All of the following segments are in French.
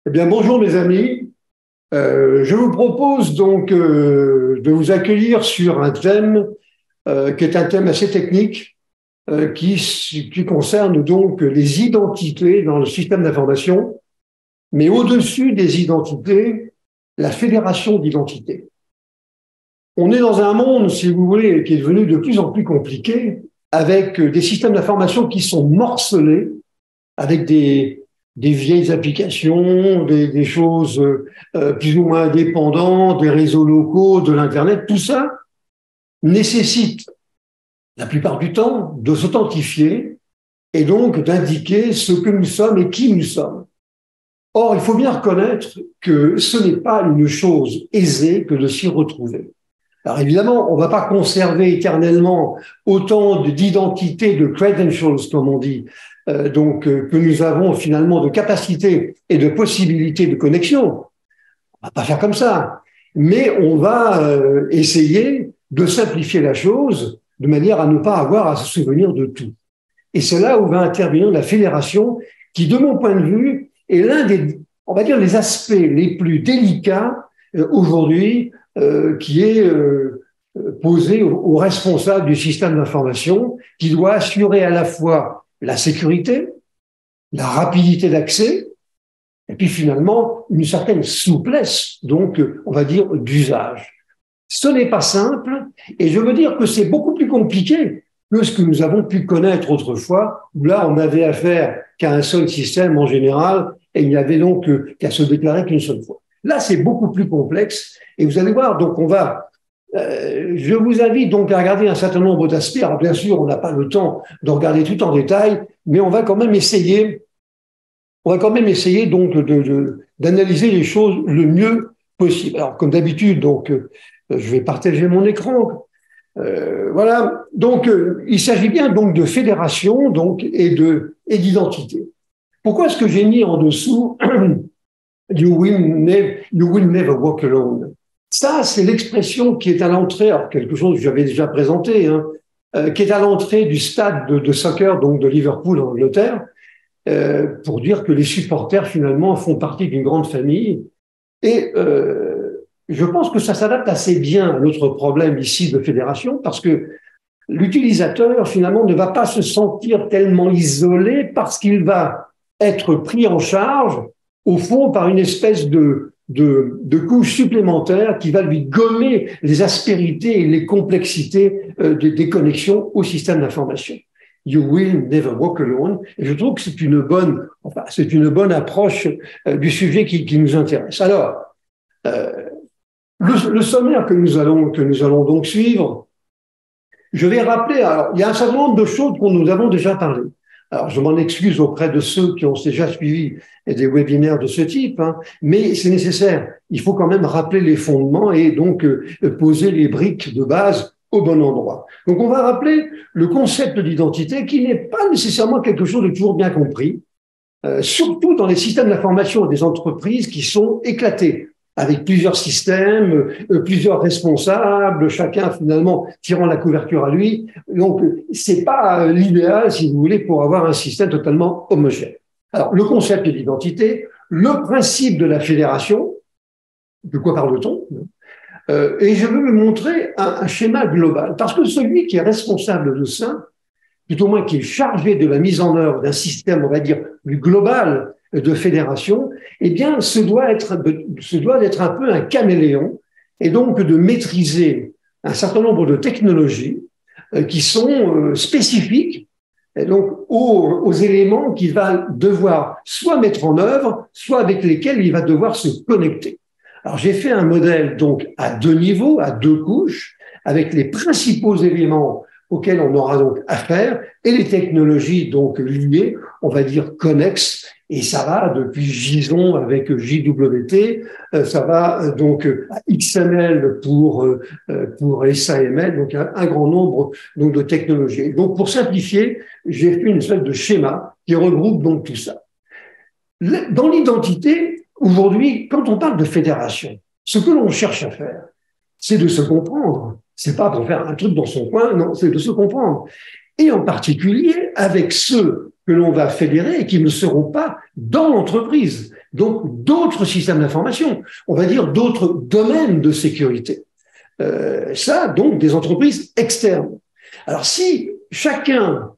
Eh bien, bonjour mes amis. Je vous propose donc de vous accueillir sur un thème qui est un thème assez technique, qui concerne donc les identités dans le système d'information, mais au-dessus des identités, la fédération d'identités. On est dans un monde, si vous voulez, qui est devenu de plus en plus compliqué, avec des systèmes d'information qui sont morcelés, avec des vieilles applications, des choses plus ou moins indépendantes, des réseaux locaux, de l'Internet. Tout ça nécessite, la plupart du temps, de s'authentifier et donc d'indiquer ce que nous sommes et qui nous sommes. Or, il faut bien reconnaître que ce n'est pas une chose aisée que de s'y retrouver. Alors évidemment, on ne va pas conserver éternellement autant d'identités, de credentials, comme on dit, que nous avons finalement de capacités et de possibilités de connexion. On ne va pas faire comme ça. Mais on va essayer de simplifier la chose de manière à ne pas avoir à se souvenir de tout. Et c'est là où va intervenir la fédération qui, de mon point de vue, est l'un des, on va dire, les aspects les plus délicats aujourd'hui qui est posé aux responsables du système d'information, qui doit assurer à la fois la sécurité, la rapidité d'accès, et puis finalement une certaine souplesse, donc on va dire d'usage. Ce n'est pas simple, et je veux dire que c'est beaucoup plus compliqué que ce que nous avons pu connaître autrefois, où là on avait affaire qu'à un seul système en général, et il n'y avait donc qu'à se déclarer qu'une seule fois. Là, c'est beaucoup plus complexe. Et vous allez voir, donc je vous invite donc à regarder un certain nombre d'aspects. Alors bien sûr, on n'a pas le temps de regarder tout en détail, mais on va quand même essayer donc d'analyser les choses le mieux possible. Alors comme d'habitude, donc je vais partager mon écran. Voilà. Donc il s'agit bien donc de fédération donc et d'identité. Pourquoi est-ce que j'ai mis en dessous You will never walk alone. Ça, c'est l'expression qui est à l'entrée, alors quelque chose que j'avais déjà présenté, qui est à l'entrée du stade de soccer donc de Liverpool en Angleterre, pour dire que les supporters finalement font partie d'une grande famille. Et je pense que ça s'adapte assez bien à notre problème ici de fédération, parce que l'utilisateur finalement ne va pas se sentir tellement isolé parce qu'il va être pris en charge au fond par une espèce de couche supplémentaire qui va lui gommer les aspérités et les complexités des connexions au système d'information. You will never walk alone. Et je trouve que c'est une bonne approche du sujet qui nous intéresse. Alors, le sommaire que nous allons donc suivre, je vais rappeler, alors, il y a un certain nombre de choses dont nous avons déjà parlé. Alors, je m'en excuse auprès de ceux qui ont déjà suivi des webinaires de ce type, mais c'est nécessaire. Il faut quand même rappeler les fondements et donc poser les briques de base au bon endroit. Donc, on va rappeler le concept d'identité qui n'est pas nécessairement quelque chose de toujours bien compris, surtout dans les systèmes d'information des entreprises qui sont éclatés, avec plusieurs systèmes, plusieurs responsables, chacun finalement tirant la couverture à lui. Donc, c'est pas l'idéal, si vous voulez, pour avoir un système totalement homogène. Alors, le concept d'identité, le principe de la fédération, de quoi parle-t-on? Et je veux vous montrer un schéma global, parce que celui qui est responsable de ça, tout au moins qui est chargé de la mise en œuvre d'un système, on va dire, plus global de fédération, eh bien, ce doit être un peu un caméléon et donc de maîtriser un certain nombre de technologies qui sont spécifiques et donc aux éléments qu'il va devoir soit mettre en œuvre, soit avec lesquels il va devoir se connecter. Alors, j'ai fait un modèle donc à deux niveaux, à deux couches, avec les principaux éléments auxquels on aura donc affaire et les technologies donc liées, on va dire connexes. Et ça va depuis JSON avec JWT, ça va donc à XML pour SAML, donc un grand nombre donc de technologies. Donc pour simplifier, j'ai fait une espèce de schéma qui regroupe donc tout ça. Dans l'identité, aujourd'hui, quand on parle de fédération, ce que l'on cherche à faire, c'est de se comprendre. C'est pas pour faire un truc dans son coin, non, c'est de se comprendre. Et en particulier avec ceux que l'on va fédérer et qui ne seront pas dans l'entreprise, donc d'autres systèmes d'information, on va dire d'autres domaines de sécurité. Ça, donc, des entreprises externes. Alors, si chacun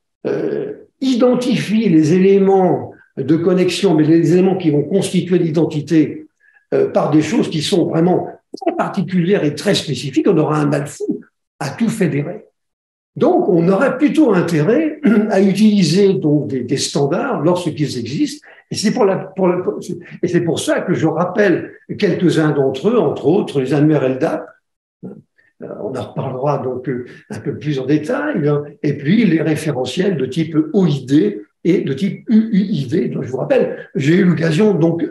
identifie les éléments de connexion, mais les éléments qui vont constituer l'identité par des choses qui sont vraiment très particulières et très spécifiques, on aura un mal fou à tout fédérer. Donc, on aurait plutôt intérêt à utiliser donc des standards lorsqu'ils existent. Et c'est pour ça que je rappelle quelques-uns d'entre eux, entre autres les annuaires LDAP. On en reparlera donc un peu plus en détail. Et puis les référentiels de type OID et de type UUID. Donc, je vous rappelle, j'ai eu l'occasion donc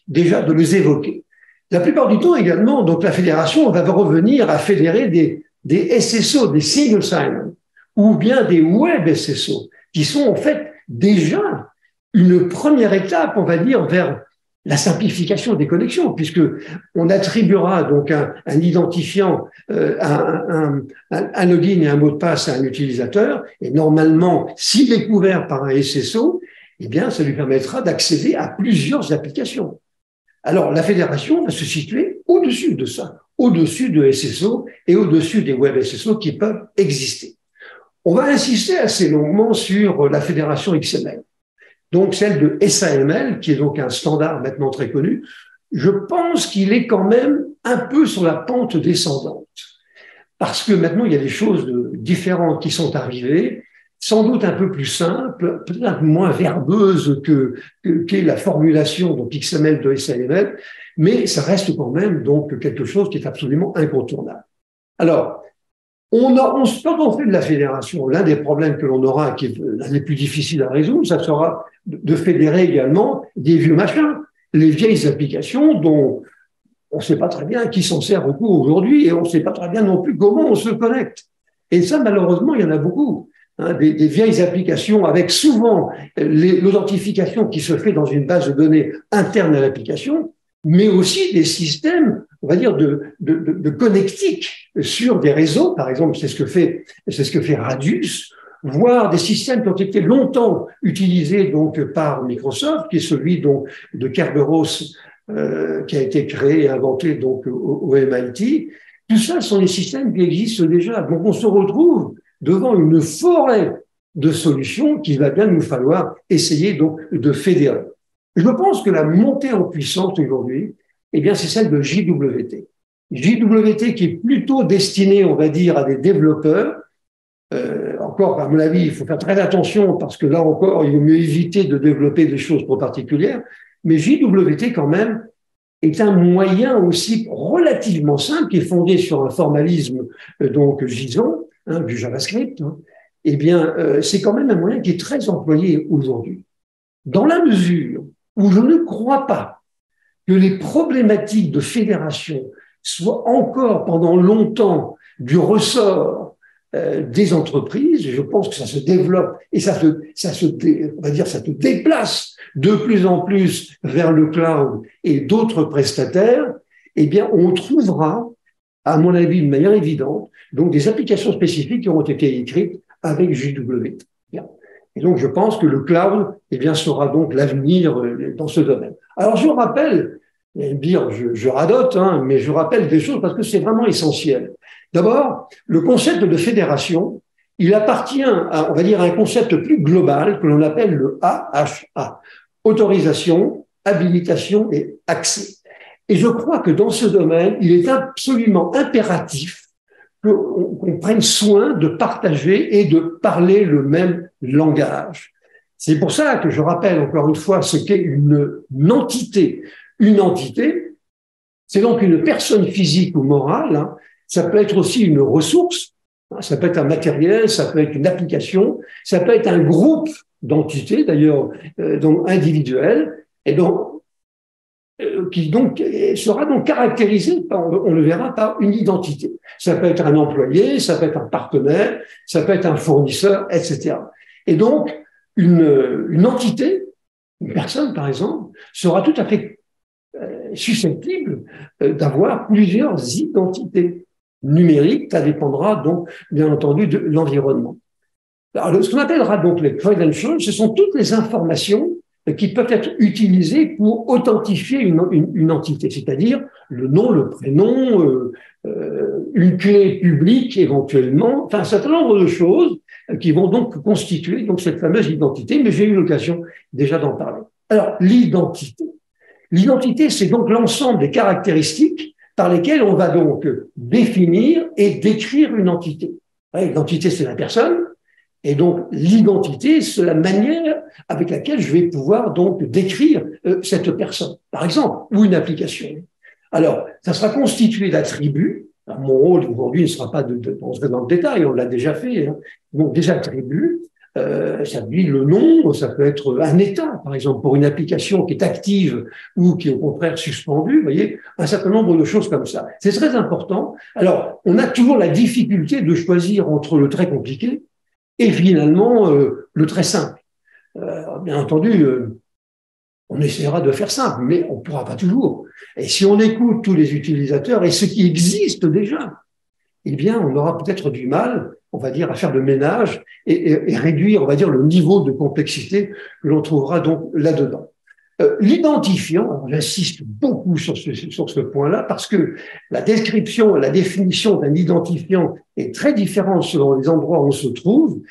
déjà de les évoquer. La plupart du temps également, donc la fédération va revenir à fédérer des SSO, des single sign-on, ou bien des web SSO, qui sont en fait déjà une première étape, on va dire, vers la simplification des connexions, puisque on attribuera donc un identifiant, un login et un mot de passe à un utilisateur, et normalement, s'il est couvert par un SSO, eh bien, ça lui permettra d'accéder à plusieurs applications. Alors, la fédération va se situer au-dessus de ça, au-dessus de SSO et au-dessus des web SSO qui peuvent exister. On va insister assez longuement sur la fédération XML. Donc, celle de SAML, qui est donc un standard maintenant très connu. Je pense qu'il est quand même un peu sur la pente descendante. Parce que maintenant, il y a des choses différentes qui sont arrivées, sans doute un peu plus simples, peut-être moins verbeuses qu'est la formulation donc XML de SAML, mais ça reste quand même donc quelque chose qui est absolument incontournable. Alors, quand on fait de la fédération, l'un des problèmes que l'on aura, qui est l'un des plus difficiles à résoudre, ça sera de fédérer également des vieux machins, les vieilles applications dont on ne sait pas très bien qui s'en sert beaucoup aujourd'hui et on ne sait pas très bien non plus comment on se connecte. Et ça, malheureusement, il y en a beaucoup. Des vieilles applications avec souvent l'authentification qui se fait dans une base de données interne à l'application, mais aussi des systèmes, on va dire, de connectique sur des réseaux. Par exemple, c'est ce que fait Radius, voire des systèmes qui ont été longtemps utilisés donc par Microsoft, qui est celui donc de Kerberos, qui a été créé et inventé donc au MIT. Tout ça sont des systèmes qui existent déjà. Donc, on se retrouve devant une forêt de solutions qu'il va bien nous falloir essayer donc de fédérer. Je pense que la montée en puissance aujourd'hui, eh bien, c'est celle de JWT. JWT qui est plutôt destinée, on va dire, à des développeurs. Encore, à mon avis, il faut faire très attention parce que là encore, il vaut mieux éviter de développer des choses trop particulières. Mais JWT, quand même, est un moyen aussi relativement simple qui est fondé sur un formalisme donc JSON, du JavaScript. Eh bien, c'est quand même un moyen qui est très employé aujourd'hui. Dans la mesure où je ne crois pas que les problématiques de fédération soient encore pendant longtemps du ressort des entreprises, je pense que ça se développe et on va dire, ça se déplace de plus en plus vers le cloud et d'autres prestataires, eh bien, on trouvera, à mon avis, de manière évidente, donc des applications spécifiques qui auront été écrites avec JWT. Et donc, je pense que le cloud, eh bien, sera donc l'avenir dans ce domaine. Alors, je rappelle, je radote, mais je rappelle des choses parce que c'est vraiment essentiel. D'abord, le concept de fédération, il appartient à, on va dire, à un concept plus global que l'on appelle le AHA. Autorisation, habilitation et accès. Et je crois que dans ce domaine, il est absolument impératif qu'on prenne soin de partager et de parler le même langage. C'est pour ça que je rappelle encore une fois ce qu'est une entité. Une entité, c'est donc une personne physique ou morale. Ça peut être aussi une ressource, ça peut être un matériel, ça peut être une application, ça peut être un groupe d'entités, d'ailleurs, donc individuelles, et donc qui donc sera donc caractérisé, on le verra, par une identité. Ça peut être un employé, ça peut être un partenaire, ça peut être un fournisseur, etc. Et donc, une entité, une personne par exemple, sera tout à fait susceptible d'avoir plusieurs identités numériques. Ça dépendra donc, bien entendu, de l'environnement. Alors, ce qu'on appellera donc les credentials, ce sont toutes les informations qui peuvent être utilisés pour authentifier une entité, c'est-à-dire le nom, le prénom, une clé publique éventuellement, enfin un certain nombre de choses qui vont donc constituer donc cette fameuse identité, mais j'ai eu l'occasion déjà d'en parler. Alors, l'identité. L'identité, c'est donc l'ensemble des caractéristiques par lesquelles on va donc définir et décrire une entité. L'identité, c'est la personne, et donc l'identité, c'est la manière avec laquelle je vais pouvoir donc décrire cette personne, par exemple, ou une application. Alors, ça sera constitué d'attributs. Alors, mon rôle aujourd'hui ne sera pas d'entrer dans le détail, on l'a déjà fait. Hein. Donc, des attributs, ça dit le nom, ça peut être un état, par exemple, pour une application qui est active ou qui est au contraire suspendue, vous voyez, un certain nombre de choses comme ça. C'est très important. Alors, on a toujours la difficulté de choisir entre le très compliqué et finalement le très simple. Bien entendu, on essaiera de faire simple, mais on ne pourra pas toujours. Et si on écoute tous les utilisateurs et ce qui existe déjà, eh bien, on aura peut-être du mal, on va dire, à faire le ménage et réduire, on va dire, le niveau de complexité que l'on trouvera donc là-dedans. L'identifiant, j'insiste beaucoup sur ce point-là, parce que la description, la définition d'un identifiant est très différente selon les endroits où on se trouve.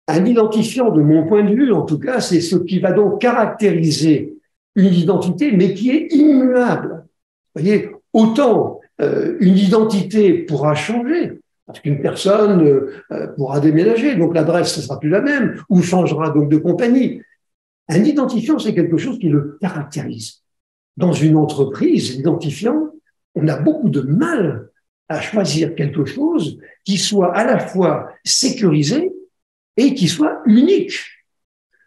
Un identifiant, de mon point de vue, en tout cas, c'est ce qui va donc caractériser une identité, mais qui est immuable. Vous voyez, autant une identité pourra changer, parce qu'une personne pourra déménager, donc l'adresse ne sera plus la même, ou changera donc de compagnie. Un identifiant, c'est quelque chose qui le caractérise. Dans une entreprise, l'identifiant, on a beaucoup de mal à choisir quelque chose qui soit à la fois sécurisé et qui soit unique.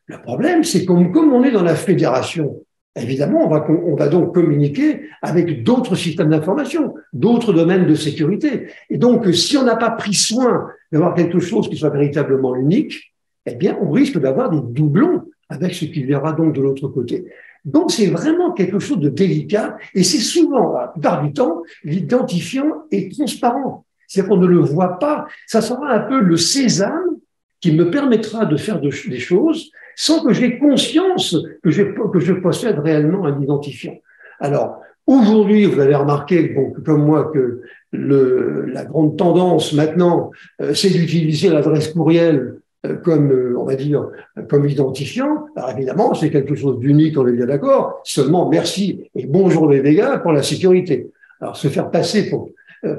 Le problème, c'est comme on est dans la fédération, évidemment, on va donc communiquer avec d'autres systèmes d'information, d'autres domaines de sécurité. Et donc, si on n'a pas pris soin d'avoir quelque chose qui soit véritablement unique, eh bien, on risque d'avoir des doublons avec ce qui viendra donc de l'autre côté. Donc, c'est vraiment quelque chose de délicat et c'est souvent, la plupart du temps, l'identifiant est transparent. C'est-à-dire qu'on ne le voit pas. Ça sera un peu le sésame qui me permettra de faire des choses sans que j'ai conscience que je possède réellement un identifiant. Alors, aujourd'hui, vous avez remarqué, donc, comme moi, que la grande tendance maintenant, c'est d'utiliser l'adresse courriel comme, on va dire, comme identifiant. Alors évidemment, c'est quelque chose d'unique, on est bien d'accord. Seulement, merci et bonjour les dégâts pour la sécurité. Alors, se faire passer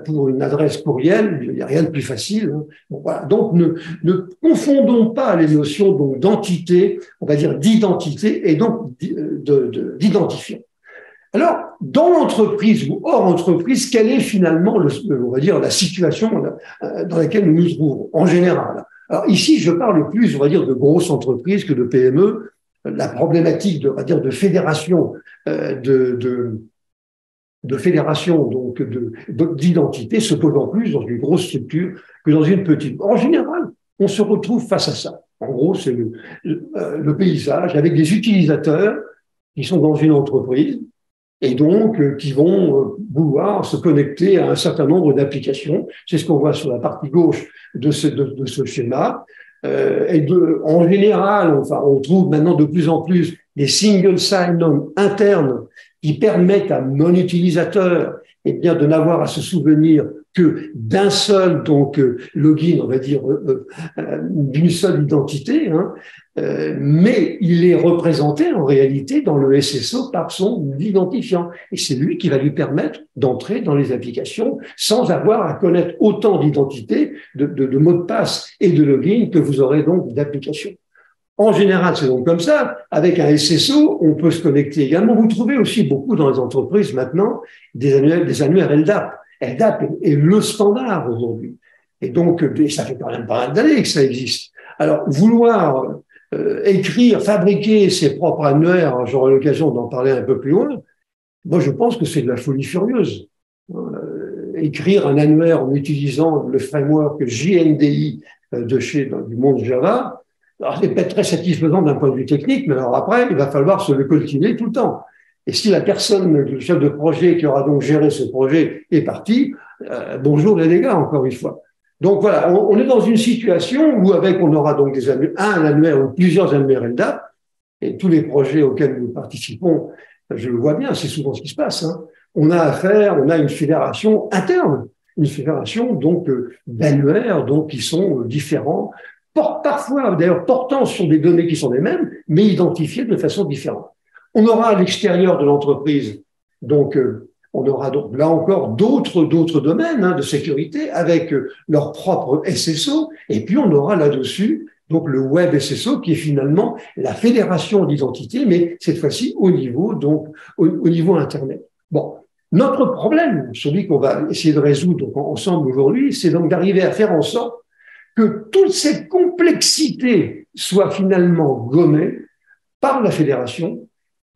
pour une adresse courriel, il n'y a rien de plus facile. Hein. Bon, voilà. Donc, ne confondons pas les notions donc d'entité, on va dire d'identité et donc d'identifiant. Alors, dans l'entreprise ou hors entreprise, quelle est finalement, on va dire, la situation dans laquelle nous nous trouvons en général? Alors ici, je parle plus, on va dire, de grosses entreprises que de PME. La problématique, on va dire, de fédération, de fédération donc d'identité se pose en plus dans une grosse structure que dans une petite. En général, on se retrouve face à ça. En gros, c'est le paysage avec des utilisateurs qui sont dans une entreprise et donc qui vont vouloir se connecter à un certain nombre d'applications. C'est ce qu'on voit sur la partie gauche de ce schéma. En général, enfin, on trouve maintenant de plus en plus des single sign-on internes qui permettent à mon utilisateur bien, de n'avoir à se souvenir que d'un seul donc login, on va dire, d'une seule identité, hein, mais il est représenté en réalité dans le SSO par son identifiant. Et c'est lui qui va lui permettre d'entrer dans les applications sans avoir à connaître autant d'identités, de mots de passe et de login que vous aurez donc d'applications. En général, c'est donc comme ça. Avec un SSO, on peut se connecter également. Vous trouvez aussi beaucoup dans les entreprises maintenant des annuaires LDAP. LDAP est le standard aujourd'hui. Et donc, ça fait quand même pas mal d'années que ça existe. Alors, vouloir écrire, fabriquer ses propres annuaires, j'aurai l'occasion d'en parler un peu plus loin, moi, je pense que c'est de la folie furieuse. Écrire un annuaire en utilisant le framework JNDI du monde Java, alors, c'est peut-être très satisfaisant d'un point de vue technique, mais alors après, il va falloir se le cultiver tout le temps. Et si la personne, le chef de projet qui aura donc géré ce projet est parti, bonjour les dégâts, encore une fois. Donc voilà, on est dans une situation où on aura donc un annuaire ou plusieurs annuaires LDAP, et tous les projets auxquels nous participons, je le vois bien, c'est souvent ce qui se passe. Hein. On a une fédération interne, une fédération donc d'annuaires donc qui sont différents, parfois d'ailleurs portant sur des données qui sont les mêmes, mais identifiées de façon différente. On aura à l'extérieur de l'entreprise donc on aura donc là encore d'autres domaines de sécurité avec leur propre SSO, et puis on aura là-dessus donc le Web SSO qui est finalement la fédération d'identité, mais cette fois-ci au niveau Internet. Bon, notre problème, celui qu'on va essayer de résoudre donc, ensemble aujourd'hui, c'est donc d'arriver à faire en sorte que toute cette complexité soit finalement gommée par la fédération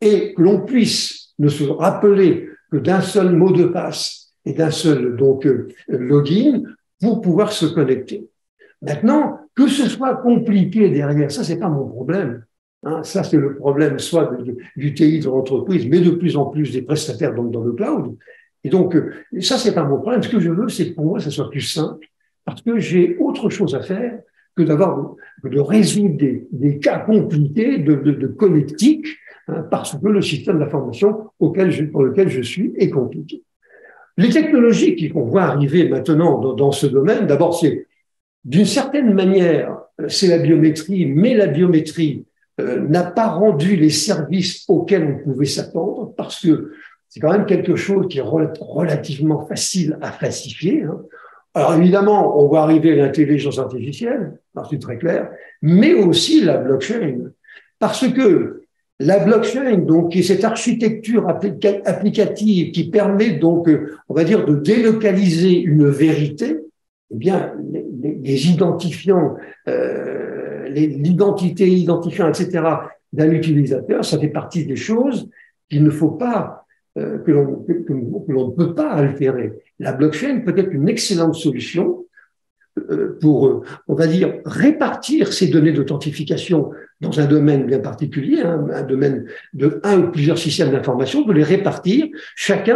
et que l'on puisse ne se rappeler que d'un seul mot de passe et d'un seul donc login pour pouvoir se connecter. Maintenant, que ce soit compliqué derrière, ça c'est pas mon problème. Hein, ça c'est le problème soit du TI de l'entreprise, mais de plus en plus des prestataires dans le cloud. Et donc ça c'est pas mon problème. Ce que je veux, c'est que pour moi ça soit plus simple, parce que j'ai autre chose à faire que de résoudre des cas compliqués de connectique. Parce que le système d'information pour lequel je suis est compliqué. Les technologies qu'on voit arriver maintenant dans ce domaine, d'abord, c'est d'une certaine manière, c'est la biométrie, mais la biométrie n'a pas rendu les services auxquels on pouvait s'attendre, parce que c'est quand même quelque chose qui est relativement facile à falsifier. Hein. Alors évidemment, on voit arriver l'intelligence artificielle, c'est très clair, mais aussi la blockchain, parce que la blockchain, donc, qui est cette architecture applicative qui permet donc, on va dire, de délocaliser une vérité, eh bien, les identifiants, l'identité, identifiant, etc., d'un utilisateur, ça fait partie des choses qu'il ne faut pas, que l'on ne peut pas altérer. La blockchain peut être une excellente solution pour, on va dire, répartir ces données d'authentification dans un domaine bien particulier, un domaine de un ou plusieurs systèmes d'information, de les répartir, chaque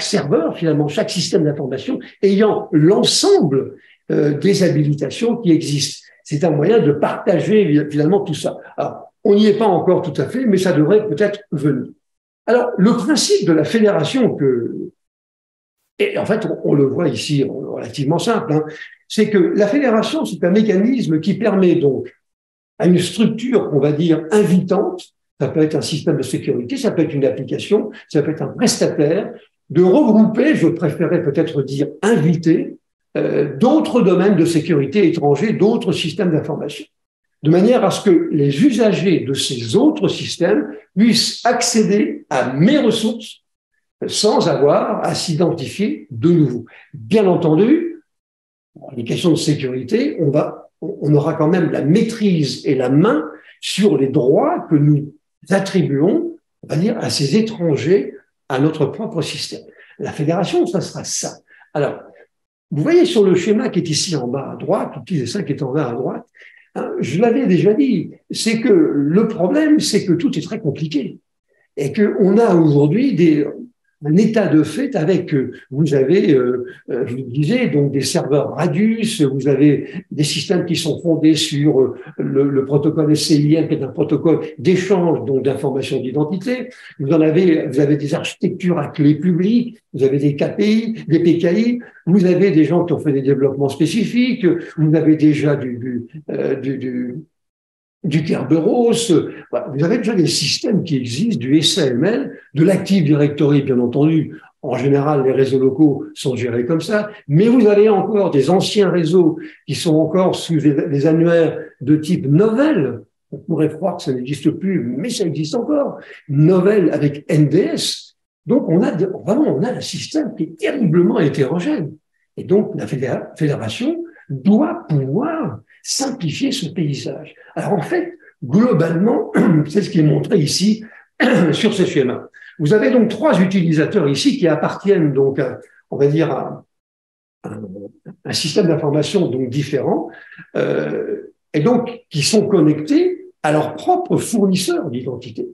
serveur, finalement, chaque système d'information ayant l'ensemble des habilitations qui existent. C'est un moyen de partager finalement tout ça. Alors, on n'y est pas encore tout à fait, mais ça devrait peut-être venir. Alors, le principe de la fédération et en fait, on le voit ici relativement simple, hein, c'est que la fédération, c'est un mécanisme qui permet donc à une structure, on va dire, invitante, ça peut être un système de sécurité, ça peut être une application, ça peut être un prestataire, de regrouper, je préférerais peut-être dire inviter, d'autres domaines de sécurité étrangers, d'autres systèmes d'information, de manière à ce que les usagers de ces autres systèmes puissent accéder à mes ressources sans avoir à s'identifier de nouveau. Bien entendu, les questions de sécurité, on aura quand même la maîtrise et la main sur les droits que nous attribuons, on va dire, à ces étrangers à notre propre système. La fédération, ça sera ça. Alors, vous voyez sur le schéma qui est ici en bas à droite, le petit dessin qui est en bas à droite, hein, je l'avais déjà dit, c'est que le problème, c'est que tout est très compliqué et qu'on a aujourd'hui un état de fait avec, vous avez, je vous disais, donc des serveurs Radius, vous avez des systèmes qui sont fondés sur le protocole SCIM, qui est un protocole d'échange donc d'informations d'identité. Vous avez des architectures à clé publique, vous avez des KPI, des PKI, vous avez des gens qui ont fait des développements spécifiques, vous avez déjà du Kerberos, vous avez déjà des systèmes qui existent, du SAML, de l'Active Directory, bien entendu. En général, les réseaux locaux sont gérés comme ça, mais vous avez encore des anciens réseaux qui sont encore sous des annuaires de type Novell. On pourrait croire que ça n'existe plus, mais ça existe encore. Novell avec NDS. Donc, on a un système qui est terriblement hétérogène. Et donc, la fédération doit pouvoir simplifier ce paysage. Alors en fait, globalement, c'est ce qui est montré ici sur ce schéma. Vous avez donc 3 utilisateurs ici qui appartiennent donc, on va dire, à un système d'information donc différent, et donc qui sont connectés à leur propre fournisseur d'identité.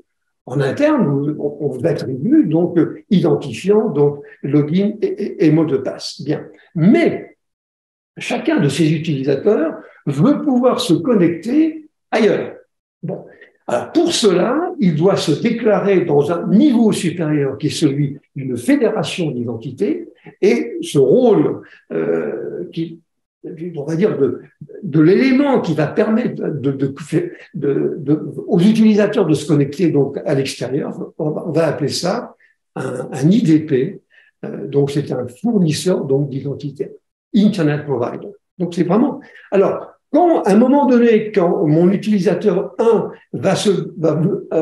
En interne, on vous attribue donc identifiant, donc login et mot de passe. Bien, mais chacun de ces utilisateurs veut pouvoir se connecter ailleurs. Bon, Alors, pour cela, il doit se déclarer dans un niveau supérieur qui est celui d'une fédération d'identité, et ce rôle on va dire, de l'élément qui va permettre aux utilisateurs de se connecter donc à l'extérieur, on va appeler ça un IDP. Donc, c'est un fournisseur donc d'identité, Internet Provider. Donc, c'est vraiment. Alors, quand, à un moment donné, quand mon utilisateur 1 va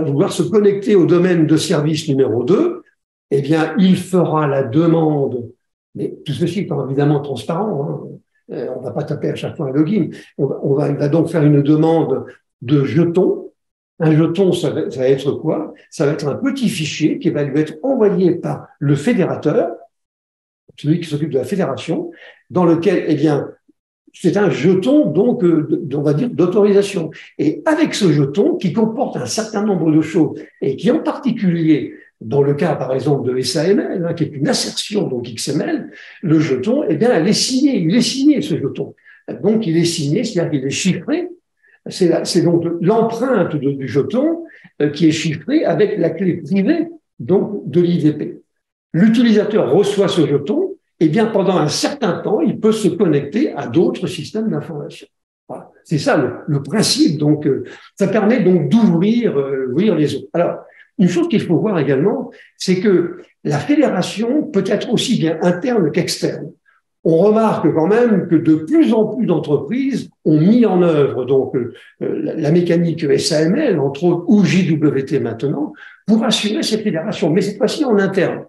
vouloir se connecter au domaine de service numéro 2, eh bien, il fera la demande, mais tout ceci étant évidemment transparent, hein, on va pas taper à chaque fois un login, il va donc faire une demande de jetons. Un jeton, ça va être quoi? Ça va être un petit fichier qui va lui être envoyé par le fédérateur, celui qui s'occupe de la fédération, dans lequel, eh bien, c'est un jeton, donc, on va dire, d'autorisation. Et avec ce jeton, qui comporte un certain nombre de choses, et qui en particulier, dans le cas, par exemple, de SAML, hein, qui est une assertion, donc XML, le jeton, eh bien, il est signé, ce jeton. Donc, il est signé, c'est-à-dire qu'il est chiffré. C'est donc l'empreinte du jeton qui est chiffrée avec la clé privée, donc, de l'IDP. L'utilisateur reçoit ce jeton, eh bien, pendant un certain temps, il peut se connecter à d'autres systèmes d'information. Voilà. C'est ça le principe. Donc, ça permet donc d'ouvrir les autres. Alors, une chose qu'il faut voir également, c'est que la fédération peut être aussi bien interne qu'externe. On remarque quand même que de plus en plus d'entreprises ont mis en œuvre donc la mécanique SAML, entre autres, ou JWT maintenant, pour assurer cette fédération, mais cette fois-ci en interne.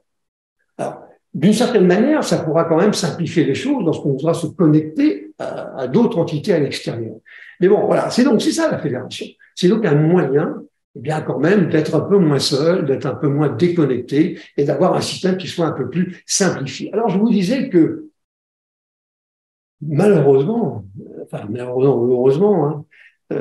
Alors, d'une certaine manière, ça pourra quand même simplifier les choses lorsqu'on voudra se connecter à d'autres entités à l'extérieur. Mais bon, voilà, c'est ça la fédération. C'est donc un moyen, eh bien, quand même, d'être un peu moins seul, d'être un peu moins déconnecté et d'avoir un système qui soit un peu plus simplifié. Alors, je vous disais que, malheureusement, heureusement, hein,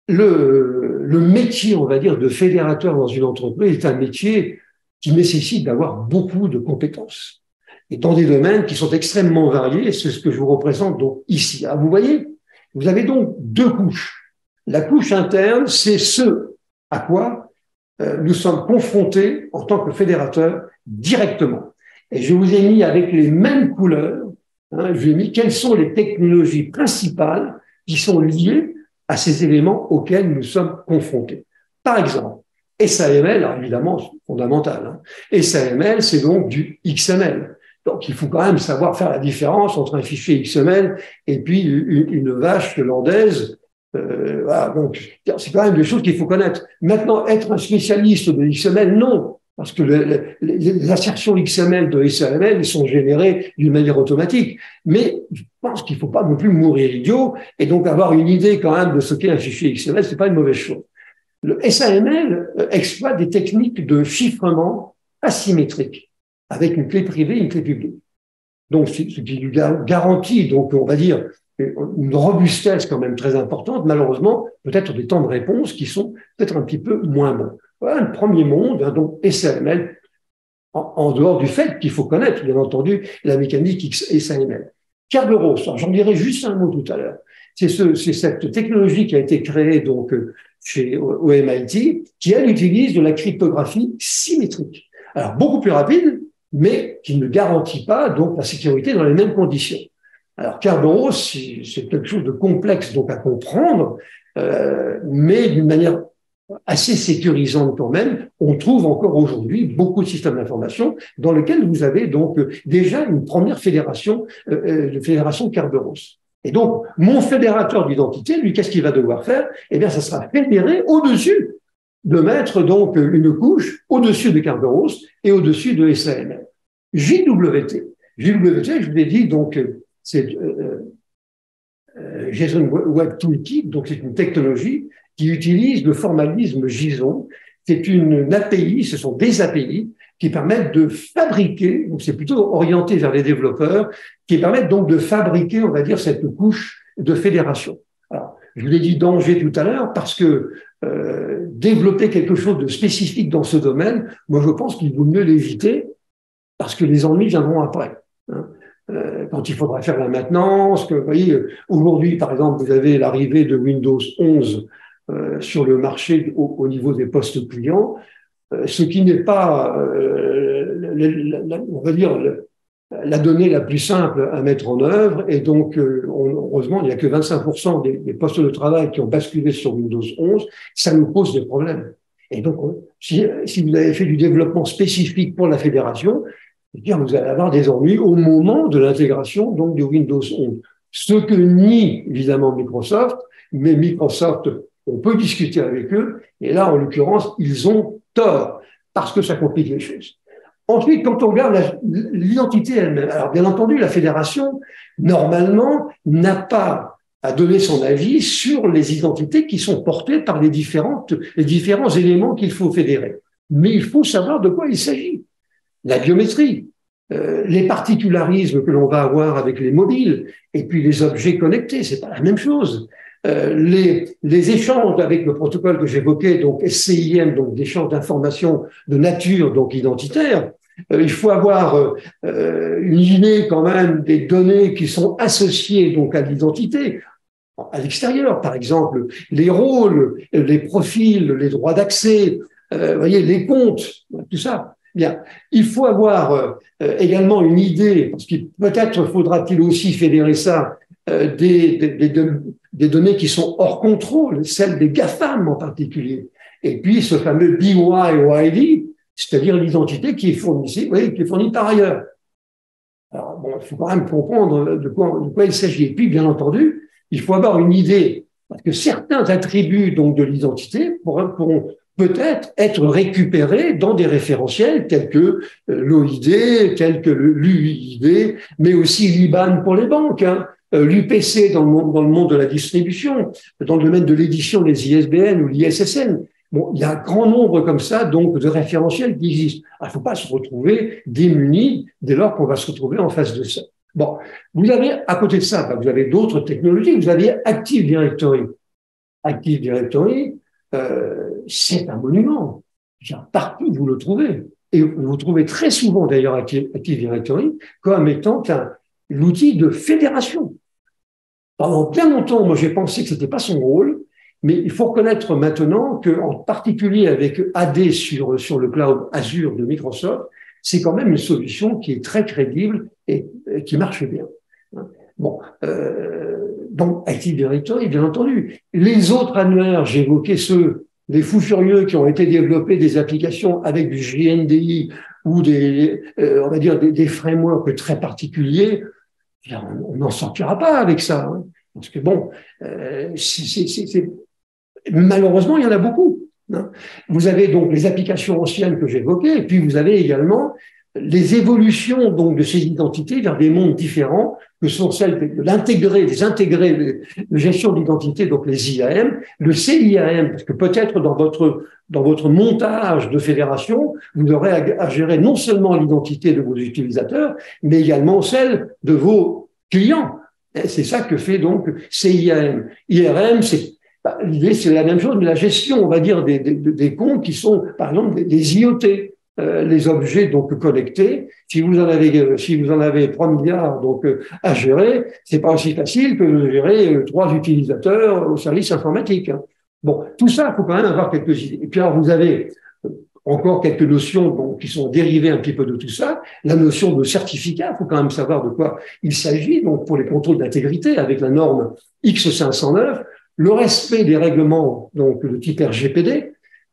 le métier, on va dire, de fédérateur dans une entreprise est un métier qui nécessite d'avoir beaucoup de compétences. Et dans des domaines qui sont extrêmement variés, c'est ce que je vous représente donc ici. Alors, vous voyez, vous avez donc deux couches. La couche interne, c'est ce à quoi nous sommes confrontés en tant que fédérateurs directement. Et je vous ai mis avec les mêmes couleurs, hein, je vous ai mis quelles sont les technologies principales qui sont liées à ces éléments auxquels nous sommes confrontés. Par exemple, SAML, alors évidemment, c'est fondamental. Hein. SAML, c'est donc du XML. Donc, il faut quand même savoir faire la différence entre un fichier XML et puis une vache hollandaise. Voilà, donc, c'est quand même des choses qu'il faut connaître. Maintenant, être un spécialiste de XML, non. Parce que les assertions XML de SAML sont générées d'une manière automatique. Mais je pense qu'il ne faut pas non plus mourir idiot et donc avoir une idée quand même de ce qu'est un fichier XML, c'est pas une mauvaise chose. Le SAML exploite des techniques de chiffrement asymétrique avec une clé privée et une clé publique. Donc, ce qui lui garantit, donc, on va dire, une robustesse quand même très importante. Malheureusement, peut-être des temps de réponse qui sont peut-être un petit peu moins bons. Voilà le premier monde, hein, donc SAML, en dehors du fait qu'il faut connaître, bien entendu, la mécanique SAML. Kerberos, j'en dirai juste un mot tout à l'heure. C'est cette technologie qui a été créée donc au MIT, qui elle utilise de la cryptographie symétrique. Alors beaucoup plus rapide, mais qui ne garantit pas donc la sécurité dans les mêmes conditions. Alors Kerberos, c'est quelque chose de complexe donc à comprendre, mais d'une manière assez sécurisante quand même. On trouve encore aujourd'hui beaucoup de systèmes d'information dans lesquels vous avez donc déjà une première fédération, fédération Kerberos. Et donc, mon fédérateur d'identité, lui, qu'est-ce qu'il va devoir faire? Eh bien, ça sera fédéré au-dessus de mettre donc une couche au-dessus de Kerberos et au-dessus de SAML. JWT, je vous l'ai dit, donc, c'est JSON Web Toolkit, donc c'est une technologie qui utilise le formalisme JSON. C'est une API, ce sont des API qui permettent de fabriquer, donc c'est plutôt orienté vers les développeurs, qui permettent donc de fabriquer, on va dire, cette couche de fédération. Alors, je vous l'ai dit danger tout à l'heure parce que développer quelque chose de spécifique dans ce domaine, moi je pense qu'il vaut mieux l'éviter parce que les ennuis viendront après. Hein. Quand il faudra faire la maintenance, que vous voyez, aujourd'hui par exemple, vous avez l'arrivée de Windows 11 sur le marché au niveau des postes clients, ce qui n'est pas, on va dire, la donnée la plus simple à mettre en œuvre. Et donc, heureusement, il n'y a que 25% des postes de travail qui ont basculé sur Windows 11. Ça nous pose des problèmes. Et donc, si vous avez fait du développement spécifique pour la fédération, eh vous allez avoir des ennuis au moment de l'intégration donc de Windows 11. Ce que nie évidemment Microsoft, mais Microsoft, on peut discuter avec eux, et là, en l'occurrence, ils ont tort, parce que ça complique les choses. Ensuite, quand on regarde l'identité elle-même, alors bien entendu, la fédération, normalement, n'a pas à donner son avis sur les identités qui sont portées par les différents éléments qu'il faut fédérer. Mais il faut savoir de quoi il s'agit. La biométrie, les particularismes que l'on va avoir avec les mobiles, et puis les objets connectés, c'est pas la même chose. Les échanges avec le protocole que j'évoquais, donc SCIM, donc d'échange d'informations de nature donc identitaire, il faut avoir une idée quand même des données qui sont associées donc à l'identité à l'extérieur, par exemple les rôles, les profils, les droits d'accès, voyez, les comptes, tout ça. Bien, il faut avoir également une idée, parce que peut-être faudra-t-il aussi fédérer ça, des données qui sont hors contrôle, celles des GAFAM en particulier. Et puis ce fameux BYOID, c'est-à-dire l'identité qui est fournie, oui, qui est fournie par ailleurs. Alors bon, il faut quand même comprendre de quoi il s'agit. Et puis, bien entendu, il faut avoir une idée, parce que certains attributs donc de l'identité pourront peut-être être récupérés dans des référentiels tels que l'OID, tels que l'UID, mais aussi l'IBAN pour les banques, hein, l'UPC dans le monde de la distribution, dans le domaine de l'édition des ISBN ou l'ISSN. Bon, il y a un grand nombre comme ça, donc, de référentiels qui existent. Il ne faut pas se retrouver démunis dès lors qu'on va se retrouver en face de ça. Bon, vous avez, à côté de ça, vous avez d'autres technologies. Vous avez Active Directory. Active Directory, c'est un monument. Partout, vous le trouvez. Et vous trouvez très souvent, d'ailleurs, Active Directory comme étant l'outil de fédération. Pendant bien longtemps, moi, j'ai pensé que ce n'était pas son rôle, mais il faut reconnaître maintenant qu'en particulier avec AD sur le cloud Azure de Microsoft, c'est quand même une solution qui est très crédible et qui marche bien. Bon, donc Active Directory, bien entendu. Les autres annuaires, j'ai évoqué les fous furieux qui ont été développés des applications avec du JNDI ou on va dire des frameworks très particuliers. On n'en sortira pas avec ça, hein, parce que bon, malheureusement, il y en a beaucoup. Hein. Vous avez donc les applications anciennes que j'évoquais, et puis vous avez également les évolutions donc de ces identités vers des mondes différents, que sont celles de l'intégrer, des intégrés de gestion d'identité, donc les IAM, le CIAM, parce que peut-être dans votre montage de fédération, vous aurez à gérer non seulement l'identité de vos utilisateurs, mais également celle de vos clients. C'est ça que fait donc CIAM. IRM, l'idée, c'est la même chose, mais la gestion, on va dire, des comptes qui sont, par exemple, des IoT. Les objets donc connectés. Si vous en avez 3 milliards donc à gérer, c'est pas aussi facile que de gérer 3 utilisateurs au service informatique. Hein. Bon, tout ça, il faut quand même avoir quelques idées. Et puis alors, vous avez encore quelques notions donc, qui sont dérivées un petit peu de tout ça. La notion de certificat, il faut quand même savoir de quoi il s'agit. Donc, pour les contrôles d'intégrité, avec la norme X509, le respect des règlements donc de type RGPD.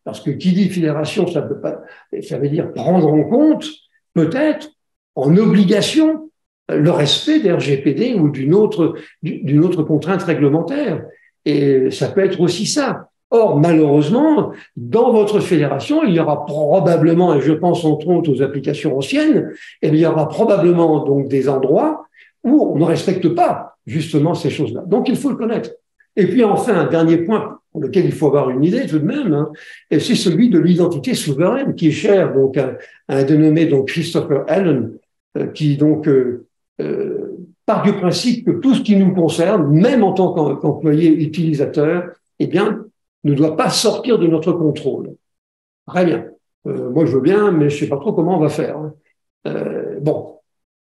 Parce que qui dit fédération, ça veut dire prendre en compte, peut-être, en obligation, le respect des RGPD ou d'une autre contrainte réglementaire. Et ça peut être aussi ça. Or, malheureusement, dans votre fédération, il y aura probablement, et je pense entre autres aux applications anciennes, il y aura probablement donc des endroits où on ne respecte pas justement ces choses-là. Donc, il faut le connaître. Et puis enfin, un dernier point pour lequel il faut avoir une idée tout de même, hein, et c'est celui de l'identité souveraine qui est cher donc à un dénommé donc Christopher Allen, qui donc part du principe que tout ce qui nous concerne, même en tant qu'employé utilisateur, eh bien, ne doit pas sortir de notre contrôle. Très bien. Moi, je veux bien, mais je ne sais pas trop comment on va faire. Hein. Bon,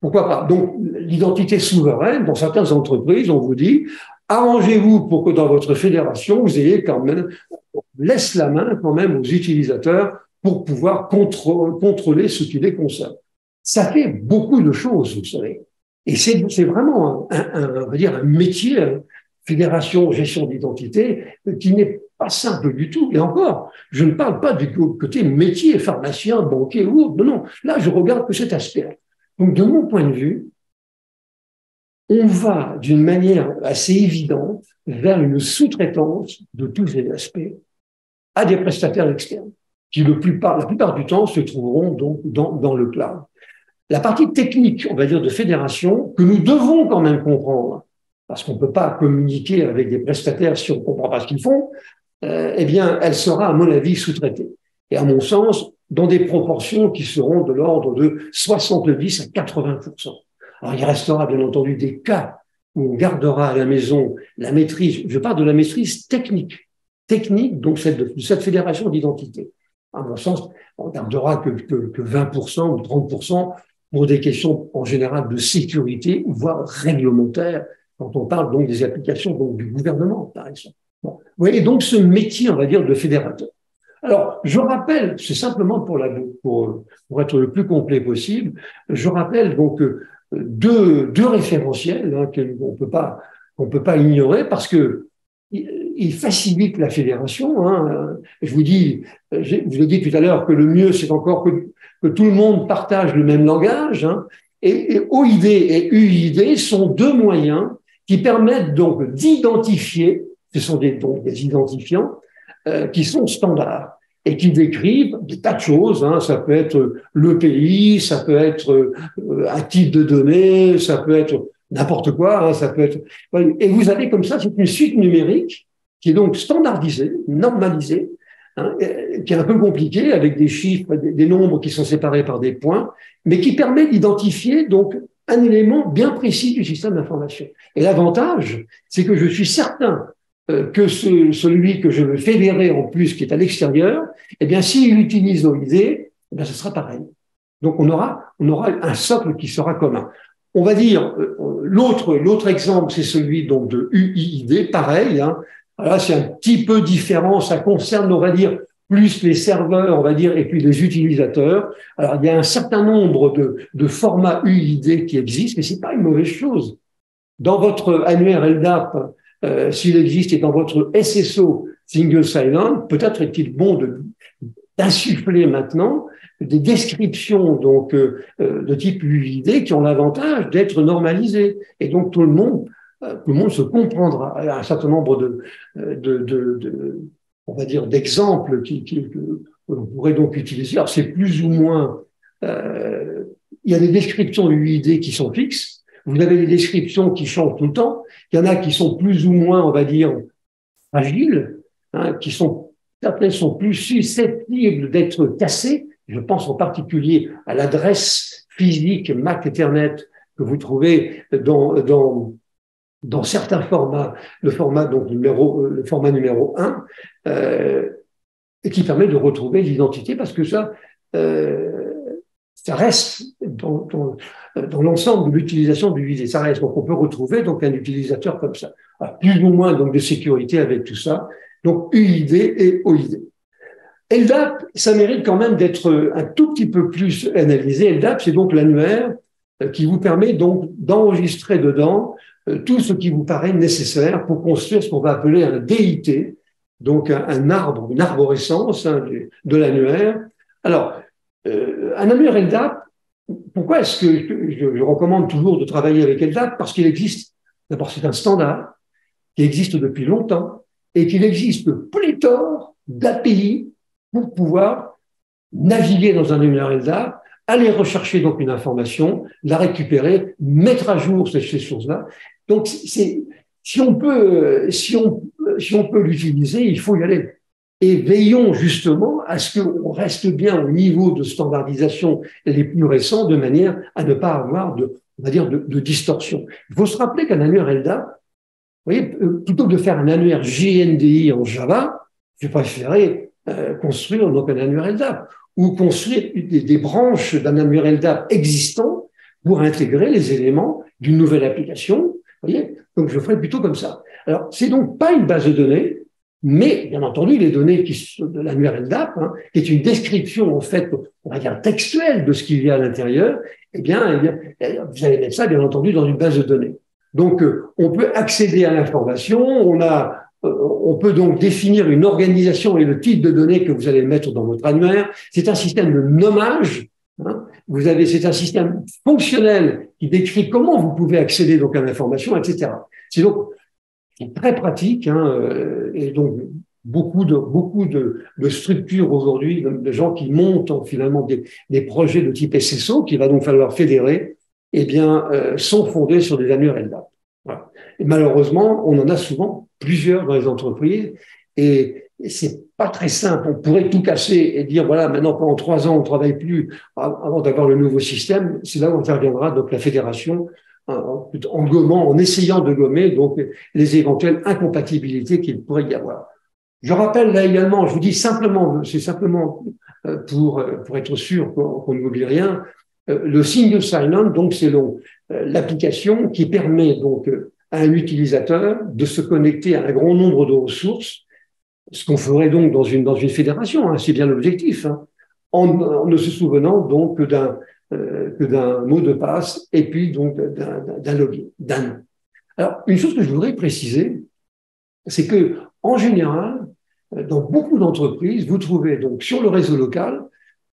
pourquoi pas. Donc, l'identité souveraine, dans certaines entreprises, on vous dit, arrangez-vous pour que dans votre fédération, vous ayez quand même, laisse la main quand même aux utilisateurs pour pouvoir contrôler ce qui les concerne. Ça fait beaucoup de choses, vous savez. Et c'est vraiment on va dire un métier, fédération, gestion d'identité, qui n'est pas simple du tout. Et encore, je ne parle pas du côté métier, pharmacien, banquier ou autre. Non, non. Là, je regarde que cet aspect. Donc, de mon point de vue, on va d'une manière assez évidente vers une sous-traitance de tous ces aspects à des prestataires externes, qui la plupart du temps se trouveront donc dans le cloud. La partie technique, on va dire, de fédération, que nous devons quand même comprendre, parce qu'on ne peut pas communiquer avec des prestataires si on ne comprend pas ce qu'ils font, eh bien, elle sera, à mon avis, sous-traitée. Et à mon sens, dans des proportions qui seront de l'ordre de 70 à 80%. Alors, il restera bien entendu des cas où on gardera à la maison la maîtrise, je parle de la maîtrise technique, donc de cette fédération d'identité. À mon sens, on gardera que 20% ou 30% pour des questions en général de sécurité, voire réglementaires, quand on parle donc des applications donc, du gouvernement, par exemple. Bon. Vous voyez, donc ce métier, on va dire, de fédérateur. Alors, je rappelle, c'est simplement pour être le plus complet possible, je rappelle donc deux référentiels hein, qu'on peut pas ignorer parce que il facilite la fédération. Hein. Je vous l'ai dit tout à l'heure que le mieux, c'est encore que tout le monde partage le même langage. Hein. Et OID et UID sont deux moyens qui permettent donc d'identifier, ce sont donc des identifiants qui sont standards et qui décrivent des tas de choses. Hein. Ça peut être le pays, ça peut être un type de données, ça peut être n'importe quoi, hein, ça peut être. Et vous avez comme ça, c'est une suite numérique qui est donc standardisée, normalisée, hein, qui est un peu compliquée avec des chiffres, des nombres qui sont séparés par des points, mais qui permet d'identifier donc un élément bien précis du système d'information. Et l'avantage, c'est que je suis certain que celui que je veux fédérer en plus, qui est à l'extérieur, eh bien, s'il utilise OID, eh bien, ce sera pareil. Donc, on aura un socle qui sera commun. On va dire, l'autre exemple, c'est celui donc de UID, pareil. Hein. Là, c'est un petit peu différent. Ça concerne, on va dire, plus les serveurs, on va dire, et puis les utilisateurs. Alors, il y a un certain nombre de formats UID qui existent, mais c'est pas une mauvaise chose. Dans votre annuaire LDAP, s'il existe, et dans votre SSO Single Sign-On, peut-être est-il bon d'insuffler maintenant des descriptions donc de type UID qui ont l'avantage d'être normalisées. Et donc tout le monde se comprendra. Il y a un certain nombre on va dire, d'exemples que l'on pourrait donc utiliser. Alors c'est plus ou moins, il y a des descriptions UID qui sont fixes. Vous avez des descriptions qui changent tout le temps. Il y en a qui sont plus ou moins, on va dire, fragiles, hein, certaines sont plus susceptibles d'être cassées. Je pense en particulier à l'adresse physique MAC Ethernet que vous trouvez dans certains formats, le format numéro 1, et qui permet de retrouver l'identité parce que ça reste dans l'ensemble de l'utilisation du UID. Ça reste. Donc, on peut retrouver donc un utilisateur comme ça. Alors, plus ou moins donc de sécurité avec tout ça. Donc, UID et OID. LDAP, ça mérite quand même d'être un tout petit peu plus analysé. LDAP, c'est donc l'annuaire qui vous permet donc d'enregistrer dedans tout ce qui vous paraît nécessaire pour construire ce qu'on va appeler un DIT, donc un arbre, une arborescence hein, de l'annuaire. Alors, un annuaire LDAP, pourquoi est-ce que je recommande toujours de travailler avec LDAP? Parce qu'il existe, d'abord c'est un standard qui existe depuis longtemps et qu'il existe pléthore d'API pour pouvoir naviguer dans un annuaire LDAP, aller rechercher donc une information, la récupérer, mettre à jour ces choses-là. Donc, si on peut l'utiliser, il faut y aller. Et veillons justement à ce qu'on reste bien au niveau de standardisation les plus récents de manière à ne pas avoir de distorsion. Il faut se rappeler qu'un annuaire LDAP, vous voyez, plutôt que de faire un annuaire GNDI en Java, je préférais construire donc un annuaire LDAP ou construire des branches d'un annuaire LDAP existant pour intégrer les éléments d'une nouvelle application. Vous voyez, donc je ferais plutôt comme ça. Alors, c'est donc pas une base de données, mais bien entendu, les données qui sont de l'annuaire LDAP, qui est une description en fait, on va dire textuelle de ce qu'il y a à l'intérieur, eh bien, vous allez mettre ça bien entendu dans une base de données. Donc, on peut accéder à l'information, on peut donc définir une organisation et le type de données que vous allez mettre dans votre annuaire. C'est un système de nommage. C'est un système fonctionnel qui décrit comment vous pouvez accéder donc à l'information, etc. C'est donc très pratique, et donc beaucoup de structures aujourd'hui, de gens qui montent finalement des projets de type SSO, qu'il va donc falloir fédérer, eh bien, sont fondés sur des annuaires LDAP. Voilà. Et malheureusement, on en a souvent plusieurs dans les entreprises, et c'est pas très simple. On pourrait tout casser et dire, voilà, maintenant, pendant 3 ans, on ne travaille plus avant d'avoir le nouveau système. C'est là où interviendra donc la fédération en gommant, en essayant de gommer donc les éventuelles incompatibilités qu'il pourrait y avoir. Je rappelle là également, je vous dis simplement, c'est simplement pour être sûr qu'on n'oublie rien, le single sign-on, donc c'est l'application qui permet donc à un utilisateur de se connecter à un grand nombre de ressources, ce qu'on ferait donc dans une fédération, c'est bien l'objectif, en ne se souvenant donc que d'un mot de passe et puis donc d'un login, d'un nom. Alors, une chose que je voudrais préciser, c'est que en général, dans beaucoup d'entreprises, vous trouvez donc sur le réseau local,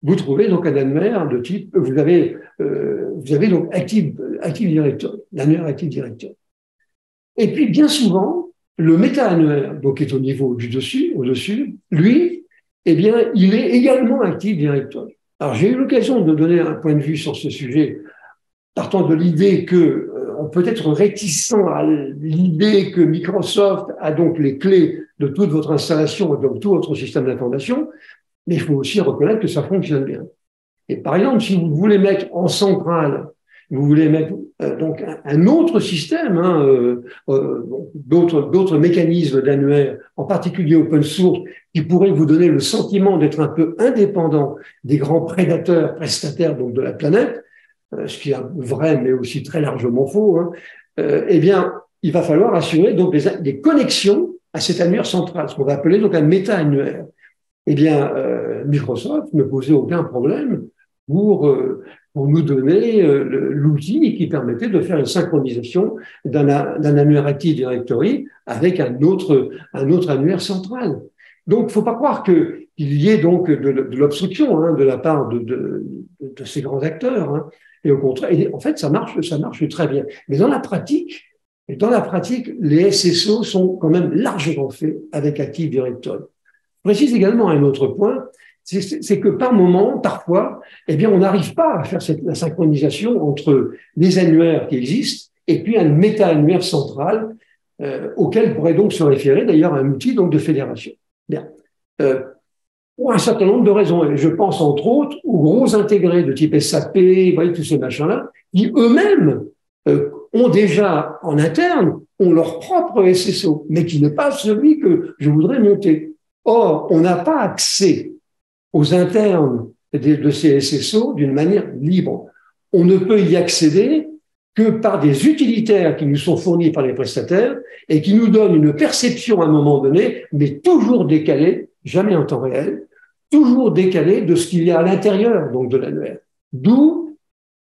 vous trouvez donc un annuaire de type, vous avez donc Active Directory, l'annuaire Active Directory. Et puis bien souvent, le méta-annuaire, donc qui est au-dessus, lui, eh bien, il est également Active Directory. Alors, j'ai eu l'occasion de donner un point de vue sur ce sujet, partant de l'idée que on peut être réticent à l'idée que Microsoft a donc les clés de toute votre installation et de tout votre système d'information, mais il faut aussi reconnaître que ça fonctionne bien. Et par exemple, si vous voulez mettre en centrale, vous voulez mettre donc un autre système, d'autres mécanismes d'annuaire, en particulier open source, qui pourraient vous donner le sentiment d'être un peu indépendant des grands prestataires donc de la planète, ce qui est vrai mais aussi très largement faux, eh bien, il va falloir assurer donc des connexions à cet annuaire central, ce qu'on va appeler donc un méta-annuaire. Eh bien, Microsoft ne posait aucun problème pour nous donner l'outil qui permettait de faire une synchronisation d'un annuaire Active Directory avec un autre annuaire central. Donc, il ne faut pas croire qu'il y ait donc de l'obstruction de la part de ces grands acteurs. Et au contraire, en fait, ça marche très bien. Mais dans la pratique, les SSO sont quand même largement faits avec Active Directory. Je précise également un autre point, c'est que par moment, parfois, eh bien, on n'arrive pas à faire la synchronisation entre les annuaires qui existent et puis un méta-annuaire central auquel pourrait donc se référer d'ailleurs un outil donc de fédération. Bien. Pour un certain nombre de raisons. Et je pense entre autres aux gros intégrés de type SAP, vous voyez, tous ces machins-là, qui eux-mêmes ont déjà en interne, ont leur propre SSO, mais qui n'est pas celui que je voudrais monter. Or, on n'a pas accès aux internes de ces SSO d'une manière libre. On ne peut y accéder que par des utilitaires qui nous sont fournis par les prestataires et qui nous donnent une perception à un moment donné, mais toujours décalée, jamais en temps réel, toujours décalée de ce qu'il y a à l'intérieur donc de l'annuaire. D'où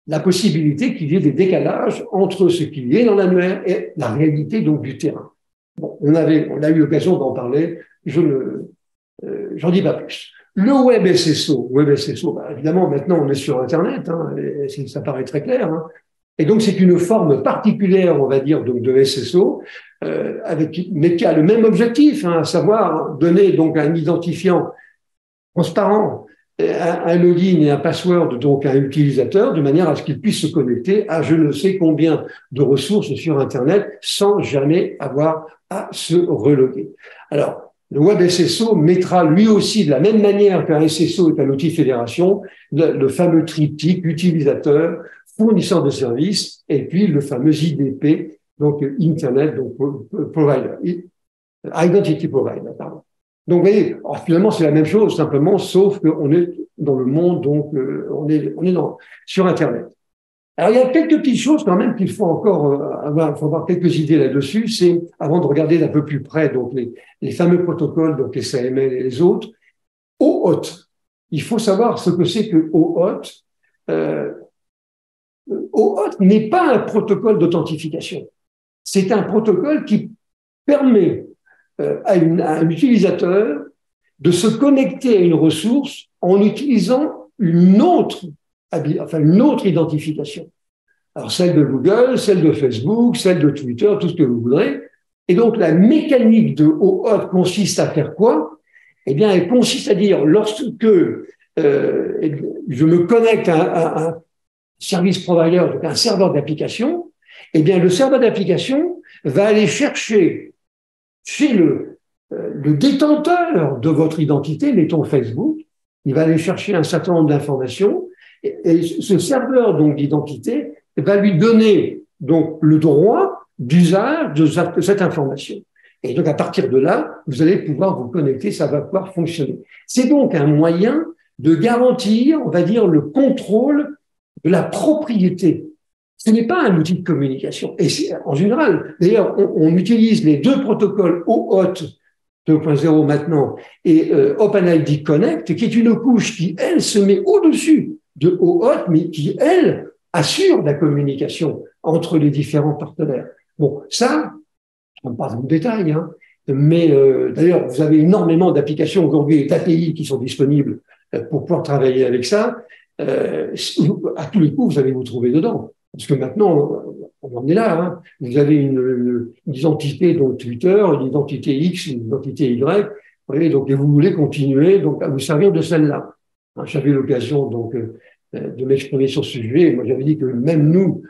la possibilité qu'il y ait des décalages entre ce qu'il y a dans l'annuaire et la réalité donc du terrain. Bon, on a eu l'occasion d'en parler, j'en dis pas plus. Le Web SSO, évidemment, maintenant, on est sur Internet, et ça paraît très clair. Et donc, c'est une forme particulière, on va dire, donc de SSO, mais qui a le même objectif, à savoir donner donc un identifiant transparent, un login et un password donc à un utilisateur, de manière à ce qu'il puisse se connecter à je ne sais combien de ressources sur Internet sans jamais avoir à se reloguer. Alors, le Web SSO mettra lui aussi, de la même manière qu'un SSO est un outil fédération, le fameux triptyque utilisateur, fournisseur de services, et puis le fameux IDP, donc Internet, donc Provider, Identity Provider, pardon. Donc, vous voyez, finalement, c'est la même chose, simplement, sauf qu'on est dans le monde, donc on est sur Internet. Alors, il y a quelques petites choses quand même qu'il faut encore faut avoir quelques idées là-dessus. C'est, avant de regarder d'un peu plus près, donc les fameux protocoles, donc les SAML et les autres, OAuth. Il faut savoir ce que c'est que OAuth. OAuth n'est pas un protocole d'authentification. C'est un protocole qui permet à un utilisateur de se connecter à une ressource en utilisant une autre identification. Alors, celle de Google, celle de Facebook, celle de Twitter, tout ce que vous voudrez. Et donc, la mécanique de OAuth consiste à faire quoi? Eh bien, elle consiste à dire, lorsque je me connecte à un service provider, donc un serveur d'application, eh bien, le serveur d'application va aller chercher chez le détenteur de votre identité, mettons Facebook, il va aller chercher un certain nombre d'informations et ce serveur donc d'identité va lui donner donc le droit d'usage de cette information. Et donc à partir de là, vous allez pouvoir vous connecter, ça va pouvoir fonctionner. C'est donc un moyen de garantir, on va dire, le contrôle de la propriété. Ce n'est pas un outil de communication. Et en général, d'ailleurs, on utilise les deux protocoles OAuth 2.0 maintenant et OpenID Connect, qui est une couche qui, elle, se met au-dessus de OAuth, mais qui, elle, assure la communication entre les différents partenaires. Bon, ça, on passe dans le détail, hein, mais d'ailleurs, vous avez énormément d'applications aujourd'hui et d'API qui sont disponibles pour pouvoir travailler avec ça. À tous les coups, vous allez vous trouver dedans. Parce que maintenant, on en est là. Hein. Vous avez une identité, donc Twitter, une identité X, une identité Y. Vous voyez, donc, et vous voulez continuer donc à vous servir de celle-là. Hein, j'avais l'occasion donc de m'exprimer sur ce sujet. Moi, j'avais dit que même nous,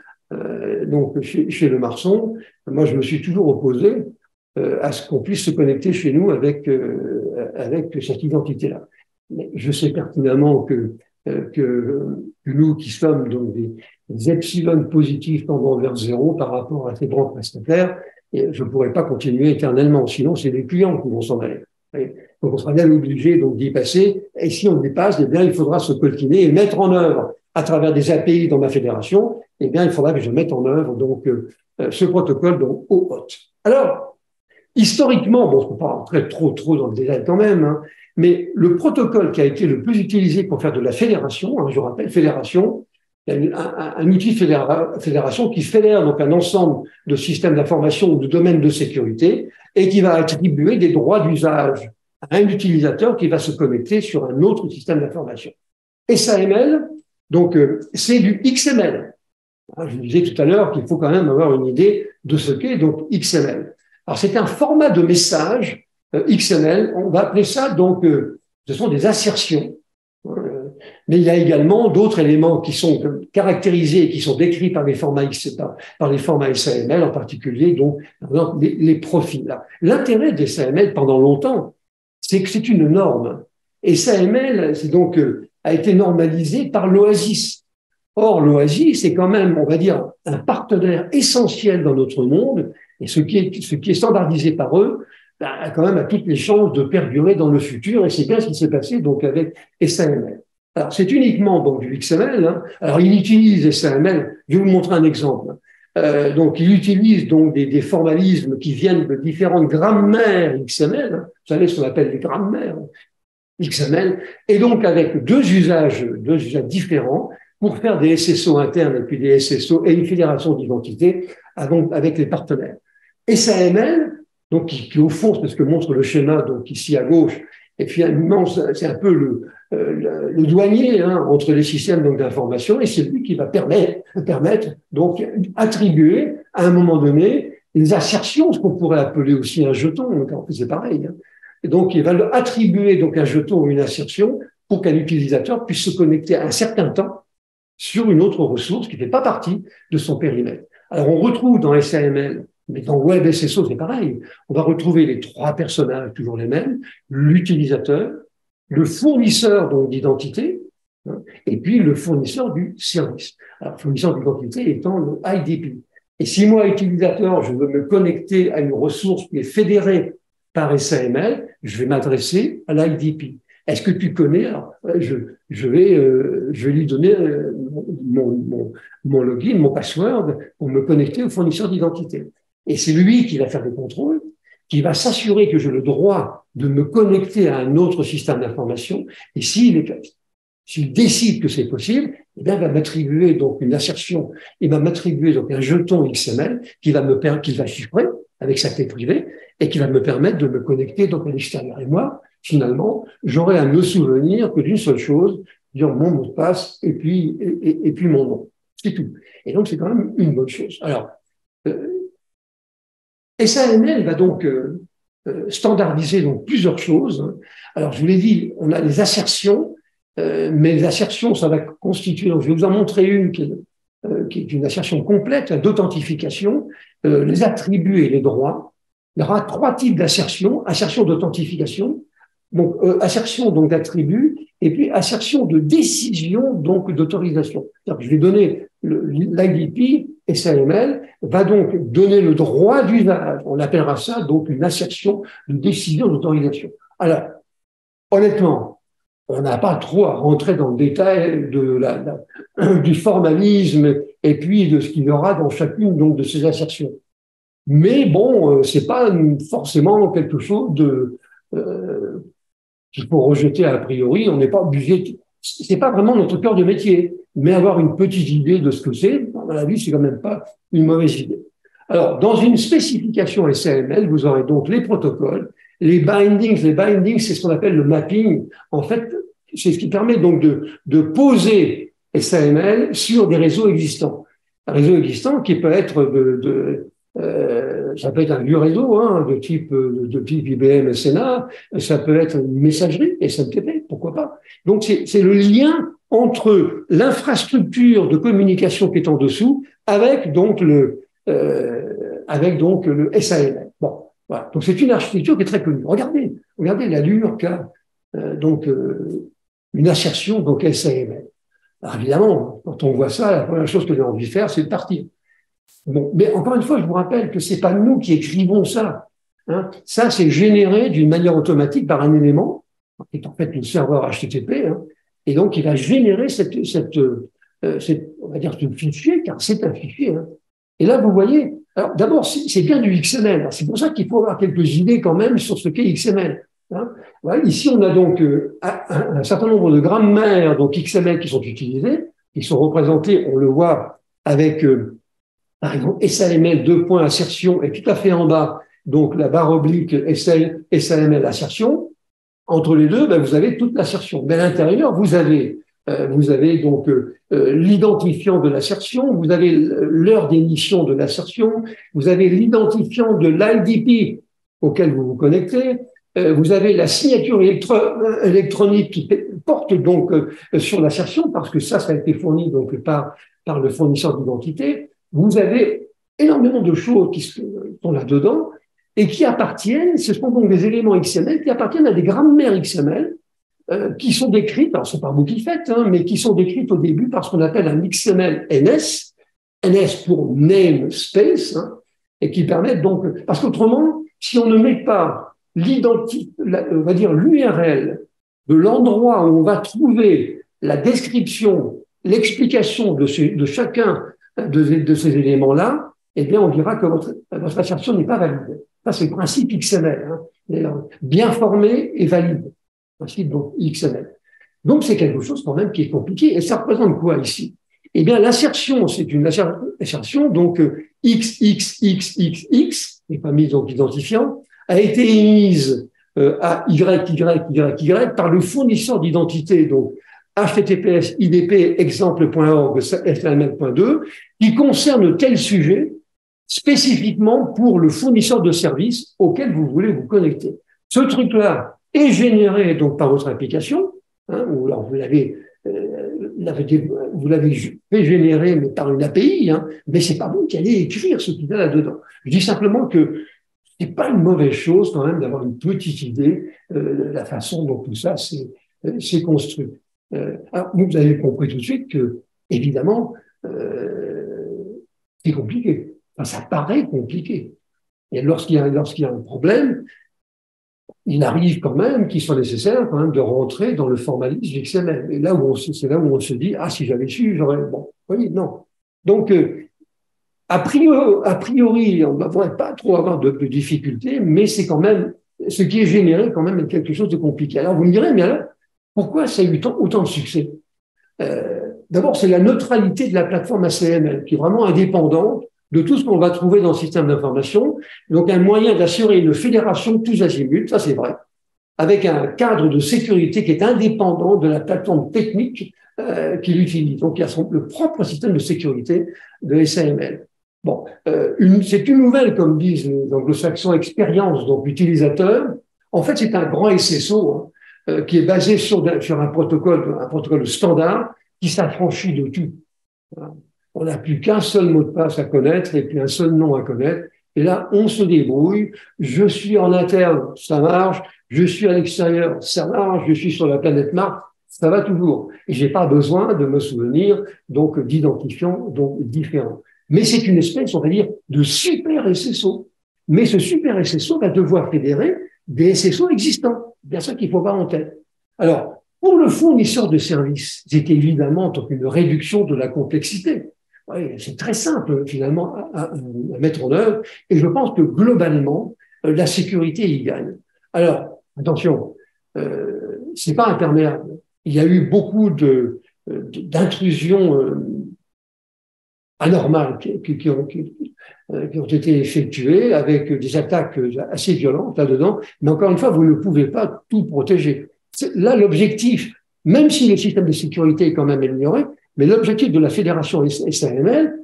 donc chez Le Marçon, moi, je me suis toujours opposé à ce qu'on puisse se connecter chez nous avec cette identité-là. Mais je sais pertinemment que nous qui sommes donc des epsilon positifs tendant vers zéro par rapport à ces grands prestataires, et je ne pourrais pas continuer éternellement, sinon c'est les clients qui vont s'en aller. Donc on sera bien obligé donc d'y passer, et si on dépasse, eh bien il faudra se coltiner et mettre en œuvre à travers des API dans ma fédération, eh bien il faudra que je mette en œuvre donc ce protocole donc OAuth. Alors historiquement, bon, je ne peux pas rentrer trop dans le détail quand même, hein, mais le protocole qui a été le plus utilisé pour faire de la fédération, hein, je rappelle, fédération, un outil de fédération qui fédère donc un ensemble de systèmes d'information ou de domaines de sécurité et qui va attribuer des droits d'usage à un utilisateur qui va se connecter sur un autre système d'information. SAML, donc c'est du XML. Je vous disais tout à l'heure qu'il faut quand même avoir une idée de ce qu'est donc XML. Alors c'est un format de message XML, on va appeler ça donc, ce sont des assertions, mais il y a également d'autres éléments qui sont caractérisés et qui sont décrits par les formats par les formats SAML, en particulier donc par exemple, les profils. L'intérêt des SAML pendant longtemps, c'est que c'est une norme. Et SAML, c'est donc a été normalisé par l'OASIS. Or, l'OASIS est quand même, on va dire, un partenaire essentiel dans notre monde, et ce qui est standardisé par eux, a quand même a toutes les chances de perdurer dans le futur, et c'est bien ce qui s'est passé donc avec SAML. Alors, c'est uniquement donc du XML. Hein. Alors, il utilise SAML. Je vais vous montrer un exemple. Donc, il utilise donc des formalismes qui viennent de différentes grammaires XML. Hein. Vous savez ce qu'on appelle les grammaires XML. Et donc, avec deux usages différents pour faire des SSO internes et puis des SSO et une fédération d'identité avec les partenaires. SAML, donc qui au fond, c'est ce que montre le schéma donc ici à gauche, et finalement c'est un peu le douanier hein, entre les systèmes donc d'information, et c'est lui qui va permettre donc attribuer à un moment donné des assertions, ce qu'on pourrait appeler aussi un jeton, donc c'est pareil. Hein. Et donc il va attribuer donc un jeton ou une assertion pour qu'un utilisateur puisse se connecter à un certain temps sur une autre ressource qui ne fait pas partie de son périmètre. Alors on retrouve dans SAML, mais dans Web SSO, c'est pareil. On va retrouver les trois personnages, toujours les mêmes, l'utilisateur, le fournisseur donc d'identité, hein, et puis le fournisseur du service. Alors, le fournisseur d'identité étant le IDP. Et si moi, utilisateur, je veux me connecter à une ressource qui est fédérée par SAML, je vais m'adresser à l'IDP. est-ce que tu connais? Alors, je vais lui donner mon login, mon password pour me connecter au fournisseur d'identité. Et c'est lui qui va faire le contrôle, qui va s'assurer que j'ai le droit de me connecter à un autre système d'information. Et s'il décide que c'est possible, eh bien, il va m'attribuer donc une assertion, il va m'attribuer donc un jeton XML qu'il va chiffrer avec sa clé privée et qui va me permettre de me connecter donc à l'extérieur. Et moi, finalement, j'aurai à me souvenir que d'une seule chose, dire mon mot de passe et puis mon nom. C'est tout. Et donc, c'est quand même une bonne chose. Alors, SAML va donc standardiser donc plusieurs choses. Alors, je vous l'ai dit, on a les assertions, mais les assertions, ça va constituer, donc je vais vous en montrer une qui est une assertion complète d'authentification, les attributs et les droits. Il y aura trois types d'assertions: assertion d'authentification, donc assertion donc d'attributs, et puis assertion de décision donc d'autorisation. Je vais donner l'IDP, SAML va donc donner le droit d'usage. On appellera ça donc une assertion de décision d'autorisation. Alors, honnêtement, on n'a pas trop à rentrer dans le détail du formalisme et puis de ce qu'il y aura dans chacune donc de ces assertions. Mais bon, c'est pas forcément quelque chose qu'il faut rejeter a priori. On n'est pas obligé. C'est pas vraiment notre cœur de métier, mais avoir une petite idée de ce que c'est, à mon avis, c'est quand même pas une mauvaise idée. Alors, dans une spécification SAML, vous aurez donc les protocoles, les bindings. Les bindings, c'est ce qu'on appelle le mapping. En fait, c'est ce qui permet donc de poser SAML sur des réseaux existants. Un réseau existant qui peut être ça peut être un vieux réseau de type IBM SNA, ça peut être une messagerie SMTP, pourquoi pas. Donc c'est le lien entre l'infrastructure de communication qui est en dessous avec donc le SAML. Bon, voilà. Donc c'est une architecture qui est très connue. Regardez l'allure qu'a une assertion donc SAML. Alors évidemment, quand on voit ça, la première chose que j'ai envie de faire, c'est de partir. Bon, mais encore une fois, je vous rappelle que c'est pas nous qui écrivons ça. Ça, c'est généré d'une manière automatique par un élément, qui est en fait le serveur HTTP, et donc il va générer on va dire, ce fichier, car c'est un fichier. Et là, vous voyez, alors d'abord, c'est bien du XML. C'est pour ça qu'il faut avoir quelques idées quand même sur ce qu'est XML. Voilà, ici, on a donc un certain nombre de grammaires donc XML qui sont utilisées, qui sont représentées, on le voit avec par exemple, SAML, assertion, et tout à fait en bas, donc la barre oblique SAML assertion. Entre les deux, vous avez toute l'assertion. Mais à l'intérieur, vous avez donc l'identifiant de l'assertion, vous avez l'heure d'émission de l'assertion, vous avez l'identifiant de l'IDP auquel vous vous connectez, vous avez la signature électronique qui porte donc sur l'assertion, parce que ça a été fourni donc par le fournisseur d'identité. Vous avez énormément de choses qui sont là-dedans et qui appartiennent, ce sont donc des éléments XML qui appartiennent à des grammaires XML qui sont décrites, alors c'est pas vous qui le faites, mais qui sont décrites au début par ce qu'on appelle un XML NS, NS pour namespace, et qui permettent donc, parce qu'autrement, si on ne met pas on va dire l'URL de l'endroit où on va trouver la description, l'explication de chacun de ces éléments-là, eh bien, on dira que votre assertion n'est pas valide. Ça, c'est le principe XML, bien formé et valide. Principe donc XML. Donc, c'est quelque chose quand même qui est compliqué. Et ça représente quoi ici? Eh bien, l'assertion, c'est une assertion, donc XXXX, n'est pas mise donc identifiant, a été émise à YYYY par le fournisseur d'identité, donc https idp exemple.org SAML.2, qui concerne tel sujet spécifiquement pour le fournisseur de services auquel vous voulez vous connecter. Ce truc-là est généré donc par votre application, ou alors vous l'avez fait générer mais par une API, mais c'est pas vous qui allez écrire ce qu'il y a là-dedans. Je dis simplement que c'est pas une mauvaise chose quand même d'avoir une petite idée de la façon dont tout ça s'est construit. Alors, vous avez compris tout de suite que, évidemment, c'est compliqué. Enfin, ça paraît compliqué. Et lorsqu'il y a un problème, il arrive quand même qu'il soit nécessaire quand même de rentrer dans le formalisme XML. Et là où c'est là où on se dit, ah, si j'avais su, j'aurais, bon, oui, non. Donc, a priori, on ne devrait pas trop avoir de difficultés, mais c'est quand même, ce qui est généré quand même quelque chose de compliqué. Alors, vous me direz, mais alors, pourquoi ça a eu autant de succès? D'abord, c'est la neutralité de la plateforme ACML, qui est vraiment indépendante de tout ce qu'on va trouver dans le système d'information. Donc, un moyen d'assurer une fédération tous azimuts, ça c'est vrai, avec un cadre de sécurité qui est indépendant de la plateforme technique qu'il utilise. Donc, il y a le propre système de sécurité de SAML. Bon, c'est une nouvelle, comme disent les anglo-saxons, expérience donc utilisateur. En fait, c'est un grand SSO qui est basé sur un protocole standard qui s'affranchit de tout. On n'a plus qu'un seul mot de passe à connaître et puis un seul nom à connaître. Et là, on se débrouille. Je suis en interne, ça marche. Je suis à l'extérieur, ça marche. Je suis sur la planète Mars, ça va toujours. Et j'ai pas besoin de me souvenir donc d'identifiants donc différents. Mais c'est une espèce, on va dire, de super SSO. Mais ce super SSO va devoir fédérer des SSO existants. C'est bien ça qu'il faut avoir en tête. Alors, pour le fournisseur de services, c'est évidemment donc une réduction de la complexité. Oui, c'est très simple finalement à mettre en œuvre et je pense que globalement, la sécurité y gagne. Alors, attention, c'est pas imperméable. Il y a eu beaucoup d'intrusions anormales qui ont été effectuées avec des attaques assez violentes là-dedans. Mais encore une fois, vous ne pouvez pas tout protéger. Là, l'objectif, même si le système de sécurité est quand même amélioré, mais l'objectif de la fédération SAML,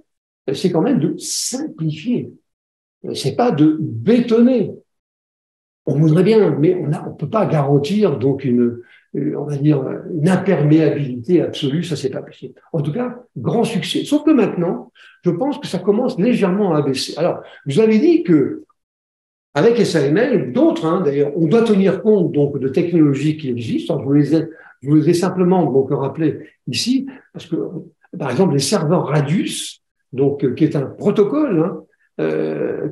c'est quand même de simplifier. C'est pas de bétonner. On voudrait bien, mais on peut pas garantir donc on va dire, une imperméabilité absolue. Ça, c'est pas possible. En tout cas, grand succès. Sauf que maintenant, je pense que ça commence légèrement à baisser. Alors, vous avez dit que avec SAML, d'autres, d'ailleurs, on doit tenir compte donc de technologies qui existent. Je vous les ai simplement donc rappelé ici, parce que, par exemple, les serveurs Radius, donc qui est un protocole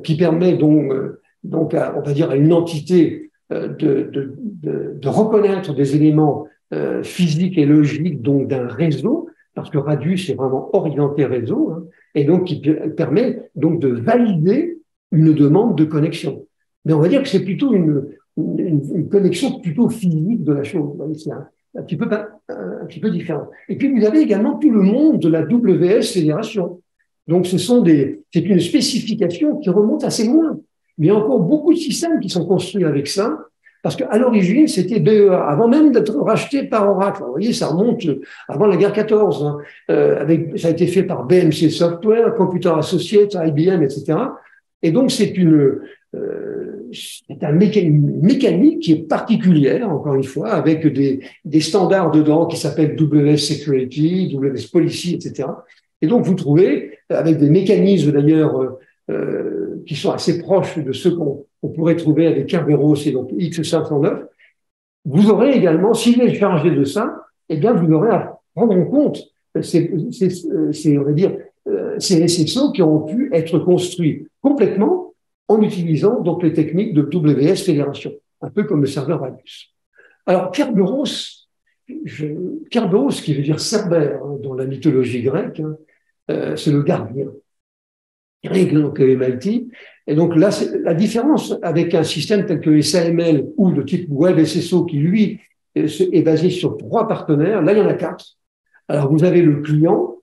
qui permet donc on va dire à une entité de reconnaître des éléments physiques et logiques donc d'un réseau, parce que Radius est vraiment orienté réseau, et donc qui permet donc de valider une demande de connexion. Mais on va dire que c'est plutôt une connexion plutôt physique de la chose. C'est un petit peu différent. Et puis, vous avez également tout le monde de la WS Fédération. Donc, c'est une spécification qui remonte assez loin. Mais il y a encore beaucoup de systèmes qui sont construits avec ça, parce qu'à l'origine, c'était BEA, avant même d'être racheté par Oracle. Vous voyez, ça remonte avant la guerre 14. Ça a été fait par BMC Software, Computer Associates, IBM, etc. Et donc, c'est une mécanique qui est particulière, encore une fois, avec des standards dedans qui s'appellent WS Security, WS Policy, etc. Et donc, vous trouvez, avec des mécanismes d'ailleurs qui sont assez proches de ceux qu'on pourrait trouver avec Kerberos et donc X509, vous aurez également, s'il est chargé de ça, eh bien, vous aurez à prendre en compte on va dire, ces SSO qui ont pu être construits complètement en utilisant donc les techniques de WS Fédération, un peu comme le serveur Radius. Alors, Kerberos qui veut dire Cerbère dans la mythologie grecque, c'est le gardien. Il règle donc MIT. Et donc là, la différence avec un système tel que SAML ou de type Web SSO qui, lui, est basé sur 3 partenaires, là, il y en a 4. Alors, vous avez le client,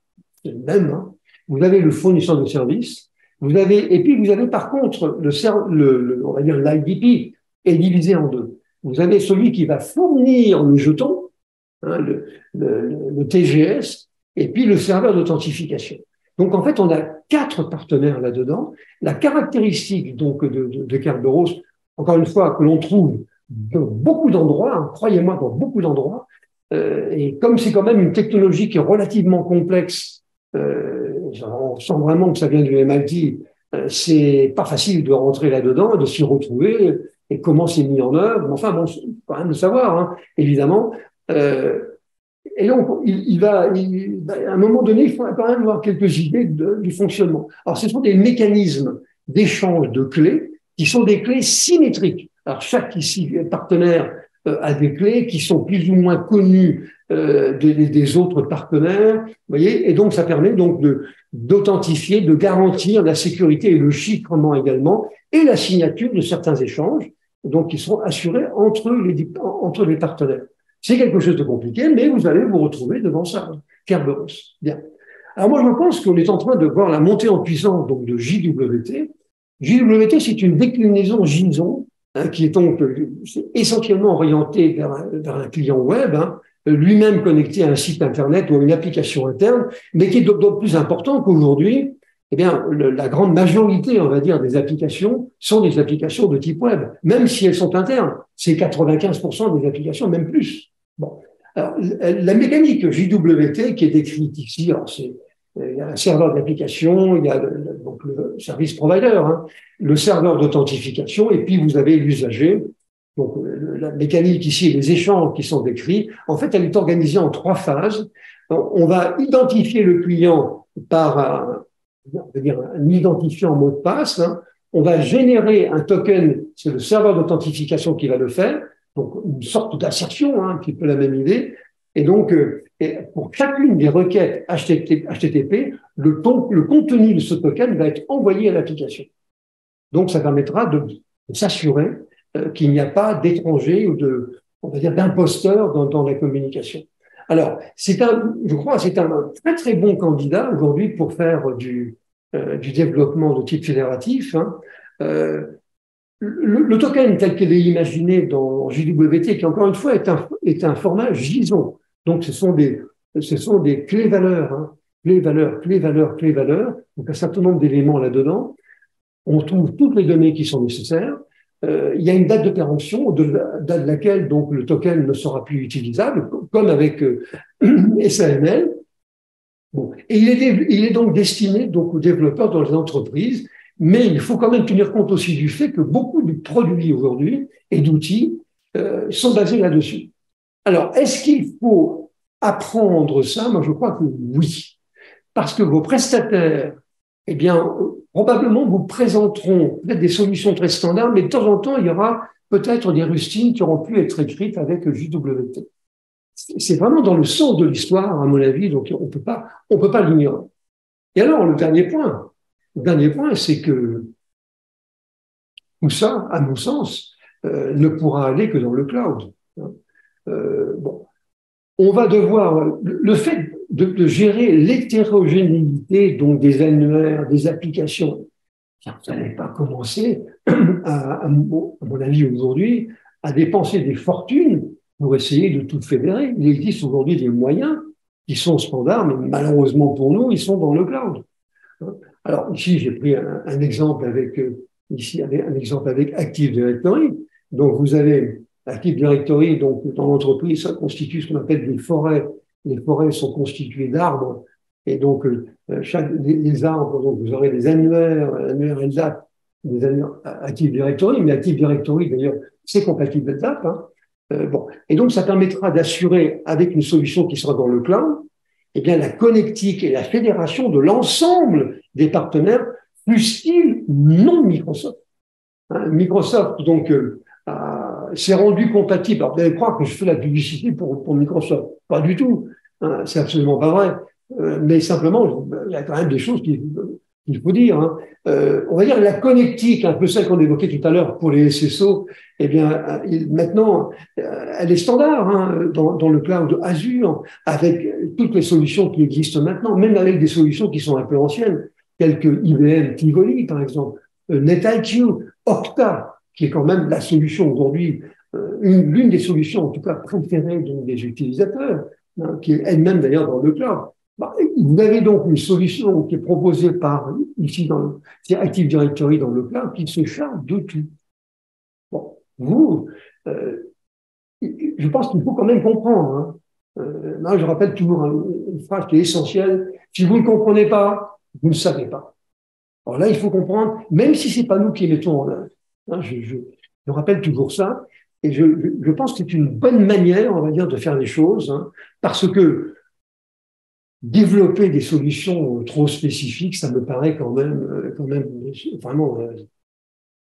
c'est le même, vous avez le fournisseur de services, et puis vous avez par contre on va dire l'IDP est divisé en 2. Vous avez celui qui va fournir le jeton, le TGS, et puis le serveur d'authentification. Donc en fait, on a 4 partenaires là-dedans. La caractéristique donc de Kerberos, encore une fois, que l'on trouve dans beaucoup d'endroits, croyez-moi, dans beaucoup d'endroits, et comme c'est quand même une technologie qui est relativement complexe, on sent vraiment que ça vient du MIT, c'est pas facile de rentrer là-dedans, de s'y retrouver, et comment c'est mis en œuvre. Enfin bon, il faut quand même le savoir, évidemment. Et donc, à un moment donné, il faut quand même avoir quelques idées du fonctionnement. Alors, ce sont des mécanismes d'échange de clés qui sont des clés symétriques. Alors, chaque ici partenaire a des clés qui sont plus ou moins connues des autres partenaires, vous voyez, et donc ça permet donc d'authentifier, de garantir la sécurité et le chiffrement également, et la signature de certains échanges, donc qui sont assurés entre les partenaires. C'est quelque chose de compliqué, mais vous allez vous retrouver devant ça. Kerberos. Bien. Alors moi, je pense qu'on est en train de voir la montée en puissance donc de JWT. JWT, c'est une déclinaison JSON qui est donc essentiellement orienté vers un client web, lui-même connecté à un site Internet ou à une application interne, mais qui est d'autant plus important qu'aujourd'hui, eh bien, la grande majorité, on va dire, des applications sont des applications de type web, même si elles sont internes. C'est 95% des applications, même plus. Bon. Alors, la mécanique JWT qui est décrite ici, alors il y a un serveur d'application, il y a donc le service provider, le serveur d'authentification, et puis vous avez l'usager. Donc, la mécanique ici, les échanges qui sont décrits, en fait, elle est organisée en 3 phases. On va identifier le client par un identifiant mot de passe. On va générer un token, c'est le serveur d'authentification qui va le faire, donc une sorte d'assertion, un petit peu la même idée. Et donc, pour chacune des requêtes HTTP, le contenu de ce token va être envoyé à l'application. Donc, ça permettra de s'assurer qu'il n'y a pas d'étrangers ou on va dire, d'imposteurs dans la communication. Alors, je crois, c'est un très très bon candidat aujourd'hui pour faire du développement de type fédératif. Le token tel qu'il est imaginé dans JWT, qui encore une fois est un format JSON. Donc, ce sont des clés-valeurs, clés-valeurs, donc un certain nombre d'éléments là-dedans. On trouve toutes les données qui sont nécessaires. Il y a une date de péremption, au-delà de laquelle donc le token ne sera plus utilisable, comme avec SAML. Bon. Et il est donc destiné donc aux développeurs dans les entreprises, mais il faut quand même tenir compte aussi du fait que beaucoup de produits aujourd'hui et d'outils sont basés là-dessus. Alors, est-ce qu'il faut apprendre ça? Moi, je crois que oui. Parce que vos prestataires, eh bien, probablement vous présenteront peut-être des solutions très standards, mais de temps en temps, il y aura peut-être des rustines qui auront pu être écrites avec JWT. C'est vraiment dans le sens de l'histoire, à mon avis, donc on peut pas l'ignorer. Et alors, le dernier point, c'est que tout ça, à mon sens, ne pourra aller que dans le cloud. Bon, on va devoir, le fait de gérer l'hétérogénéité donc des annuaires, des applications, vous n'allez pas commencer, à mon avis aujourd'hui, à dépenser des fortunes pour essayer de tout fédérer. Il existe aujourd'hui des moyens qui sont standards, mais malheureusement pour nous, ils sont dans le cloud. Alors ici, j'ai pris un exemple avec Active Directory. Donc vous avez Active Directory, donc dans l'entreprise, ça constitue ce qu'on appelle des forêts. Les forêts sont constituées d'arbres, et donc les arbres, donc vous aurez des annuaires LDAP, des annuaires Active Directory, mais Active Directory d'ailleurs c'est compatible LDAP. Bon, et donc ça permettra d'assurer avec une solution qui sera dans le cloud, eh bien la connectique et la fédération de l'ensemble des partenaires, fussent-ils non Microsoft. Microsoft donc s'est rendu compatible. Alors, vous allez croire que je fais la publicité pour Microsoft. Pas du tout. C'est absolument pas vrai. Mais simplement, il y a quand même des choses qu'il faut dire. On va dire la connectique, un peu celle qu'on évoquait tout à l'heure pour les SSO, eh bien, maintenant, elle est standard dans le cloud Azure, avec toutes les solutions qui existent maintenant, même avec des solutions qui sont un peu anciennes, telles que IBM Tivoli, par exemple, NetIQ, Okta, qui est quand même la solution aujourd'hui, l'une des solutions en tout cas préférées des utilisateurs, qui est elle-même d'ailleurs dans le cloud. Vous avez donc une solution qui est proposée ici c'est Active Directory dans le cloud, qui se charge de tout. Bon, je pense qu'il faut quand même comprendre. Là, je rappelle toujours une phrase qui est essentielle. Si vous ne comprenez pas, vous ne savez pas. Alors là, il faut comprendre, même si c'est pas nous qui mettons en œuvre. Je rappelle toujours ça, et je pense que c'est une bonne manière, on va dire, de faire les choses, parce que développer des solutions trop spécifiques, ça me paraît quand même vraiment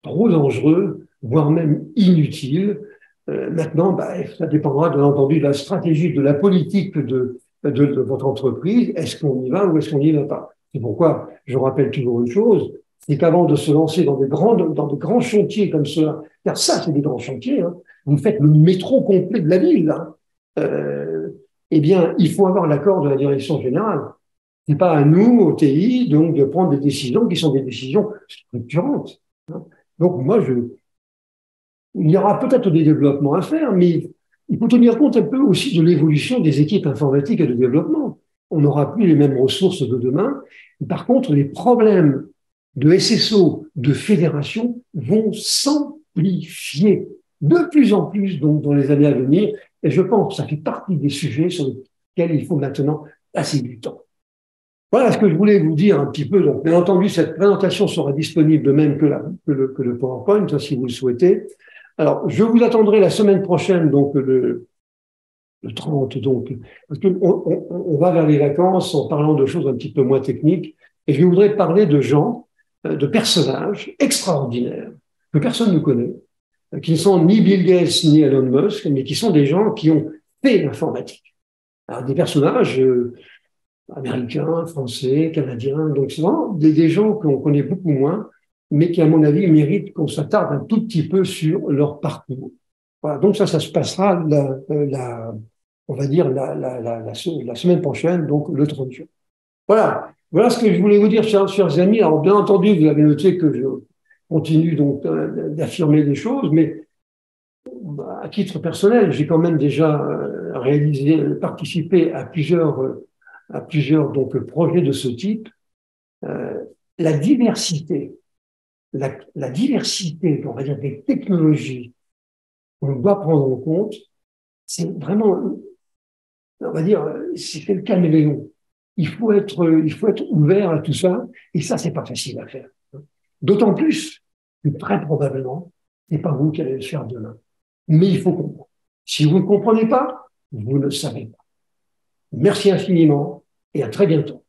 trop dangereux voire même inutile. Maintenant, ça dépendra bien entendu de la stratégie, de la politique de votre entreprise. Est-ce qu'on y va ou est-ce qu'on n'y va pas? C'est pourquoi je rappelle toujours une chose, c'est qu'avant de se lancer dans de grands chantiers comme cela, car ça, c'est des grands chantiers, hein, vous faites le métro complet de la ville, hein, eh bien, il faut avoir l'accord de la direction générale. C'est pas à nous, au TI, donc, de prendre des décisions qui sont des décisions structurantes, hein. Donc, il y aura peut-être des développements à faire, mais il faut tenir compte un peu aussi de l'évolution des équipes informatiques et de développement. On n'aura plus les mêmes ressources de demain. Par contre, les problèmes de SSO, de fédération vont s'amplifier de plus en plus donc, dans les années à venir. Et je pense que ça fait partie des sujets sur lesquels il faut maintenant passer du temps. Voilà ce que je voulais vous dire un petit peu. Donc, bien entendu, cette présentation sera disponible de même que le PowerPoint, si vous le souhaitez. Alors, je vous attendrai la semaine prochaine, donc le 30, donc, parce qu'on va vers les vacances en parlant de choses un petit peu moins techniques. Et je voudrais parler de gens, de personnages extraordinaires que personne ne connaît, qui ne sont ni Bill Gates ni Elon Musk, mais qui sont des gens qui ont fait l'informatique. Alors, des personnages américains, français, canadiens, donc c'est vraiment des gens qu'on connaît beaucoup moins, mais qui, à mon avis, méritent qu'on s'attarde un tout petit peu sur leur parcours. Voilà, donc ça se passera, on va dire, la semaine prochaine, donc le 30 juin. Voilà, voilà ce que je voulais vous dire, chers amis. Alors, bien entendu, vous avez noté que je continue donc d'affirmer des choses, mais à titre personnel, j'ai quand même déjà participé à plusieurs donc, projets de ce type. La diversité, la diversité, on va dire, des technologies qu'on doit prendre en compte, c'est vraiment, on va dire, c'est le caméléon. Il faut être ouvert à tout ça, et ça, c'est pas facile à faire. D'autant plus que très probablement, c'est pas vous qui allez le faire demain. Mais il faut comprendre. Si vous ne comprenez pas, vous ne savez pas. Merci infiniment et à très bientôt.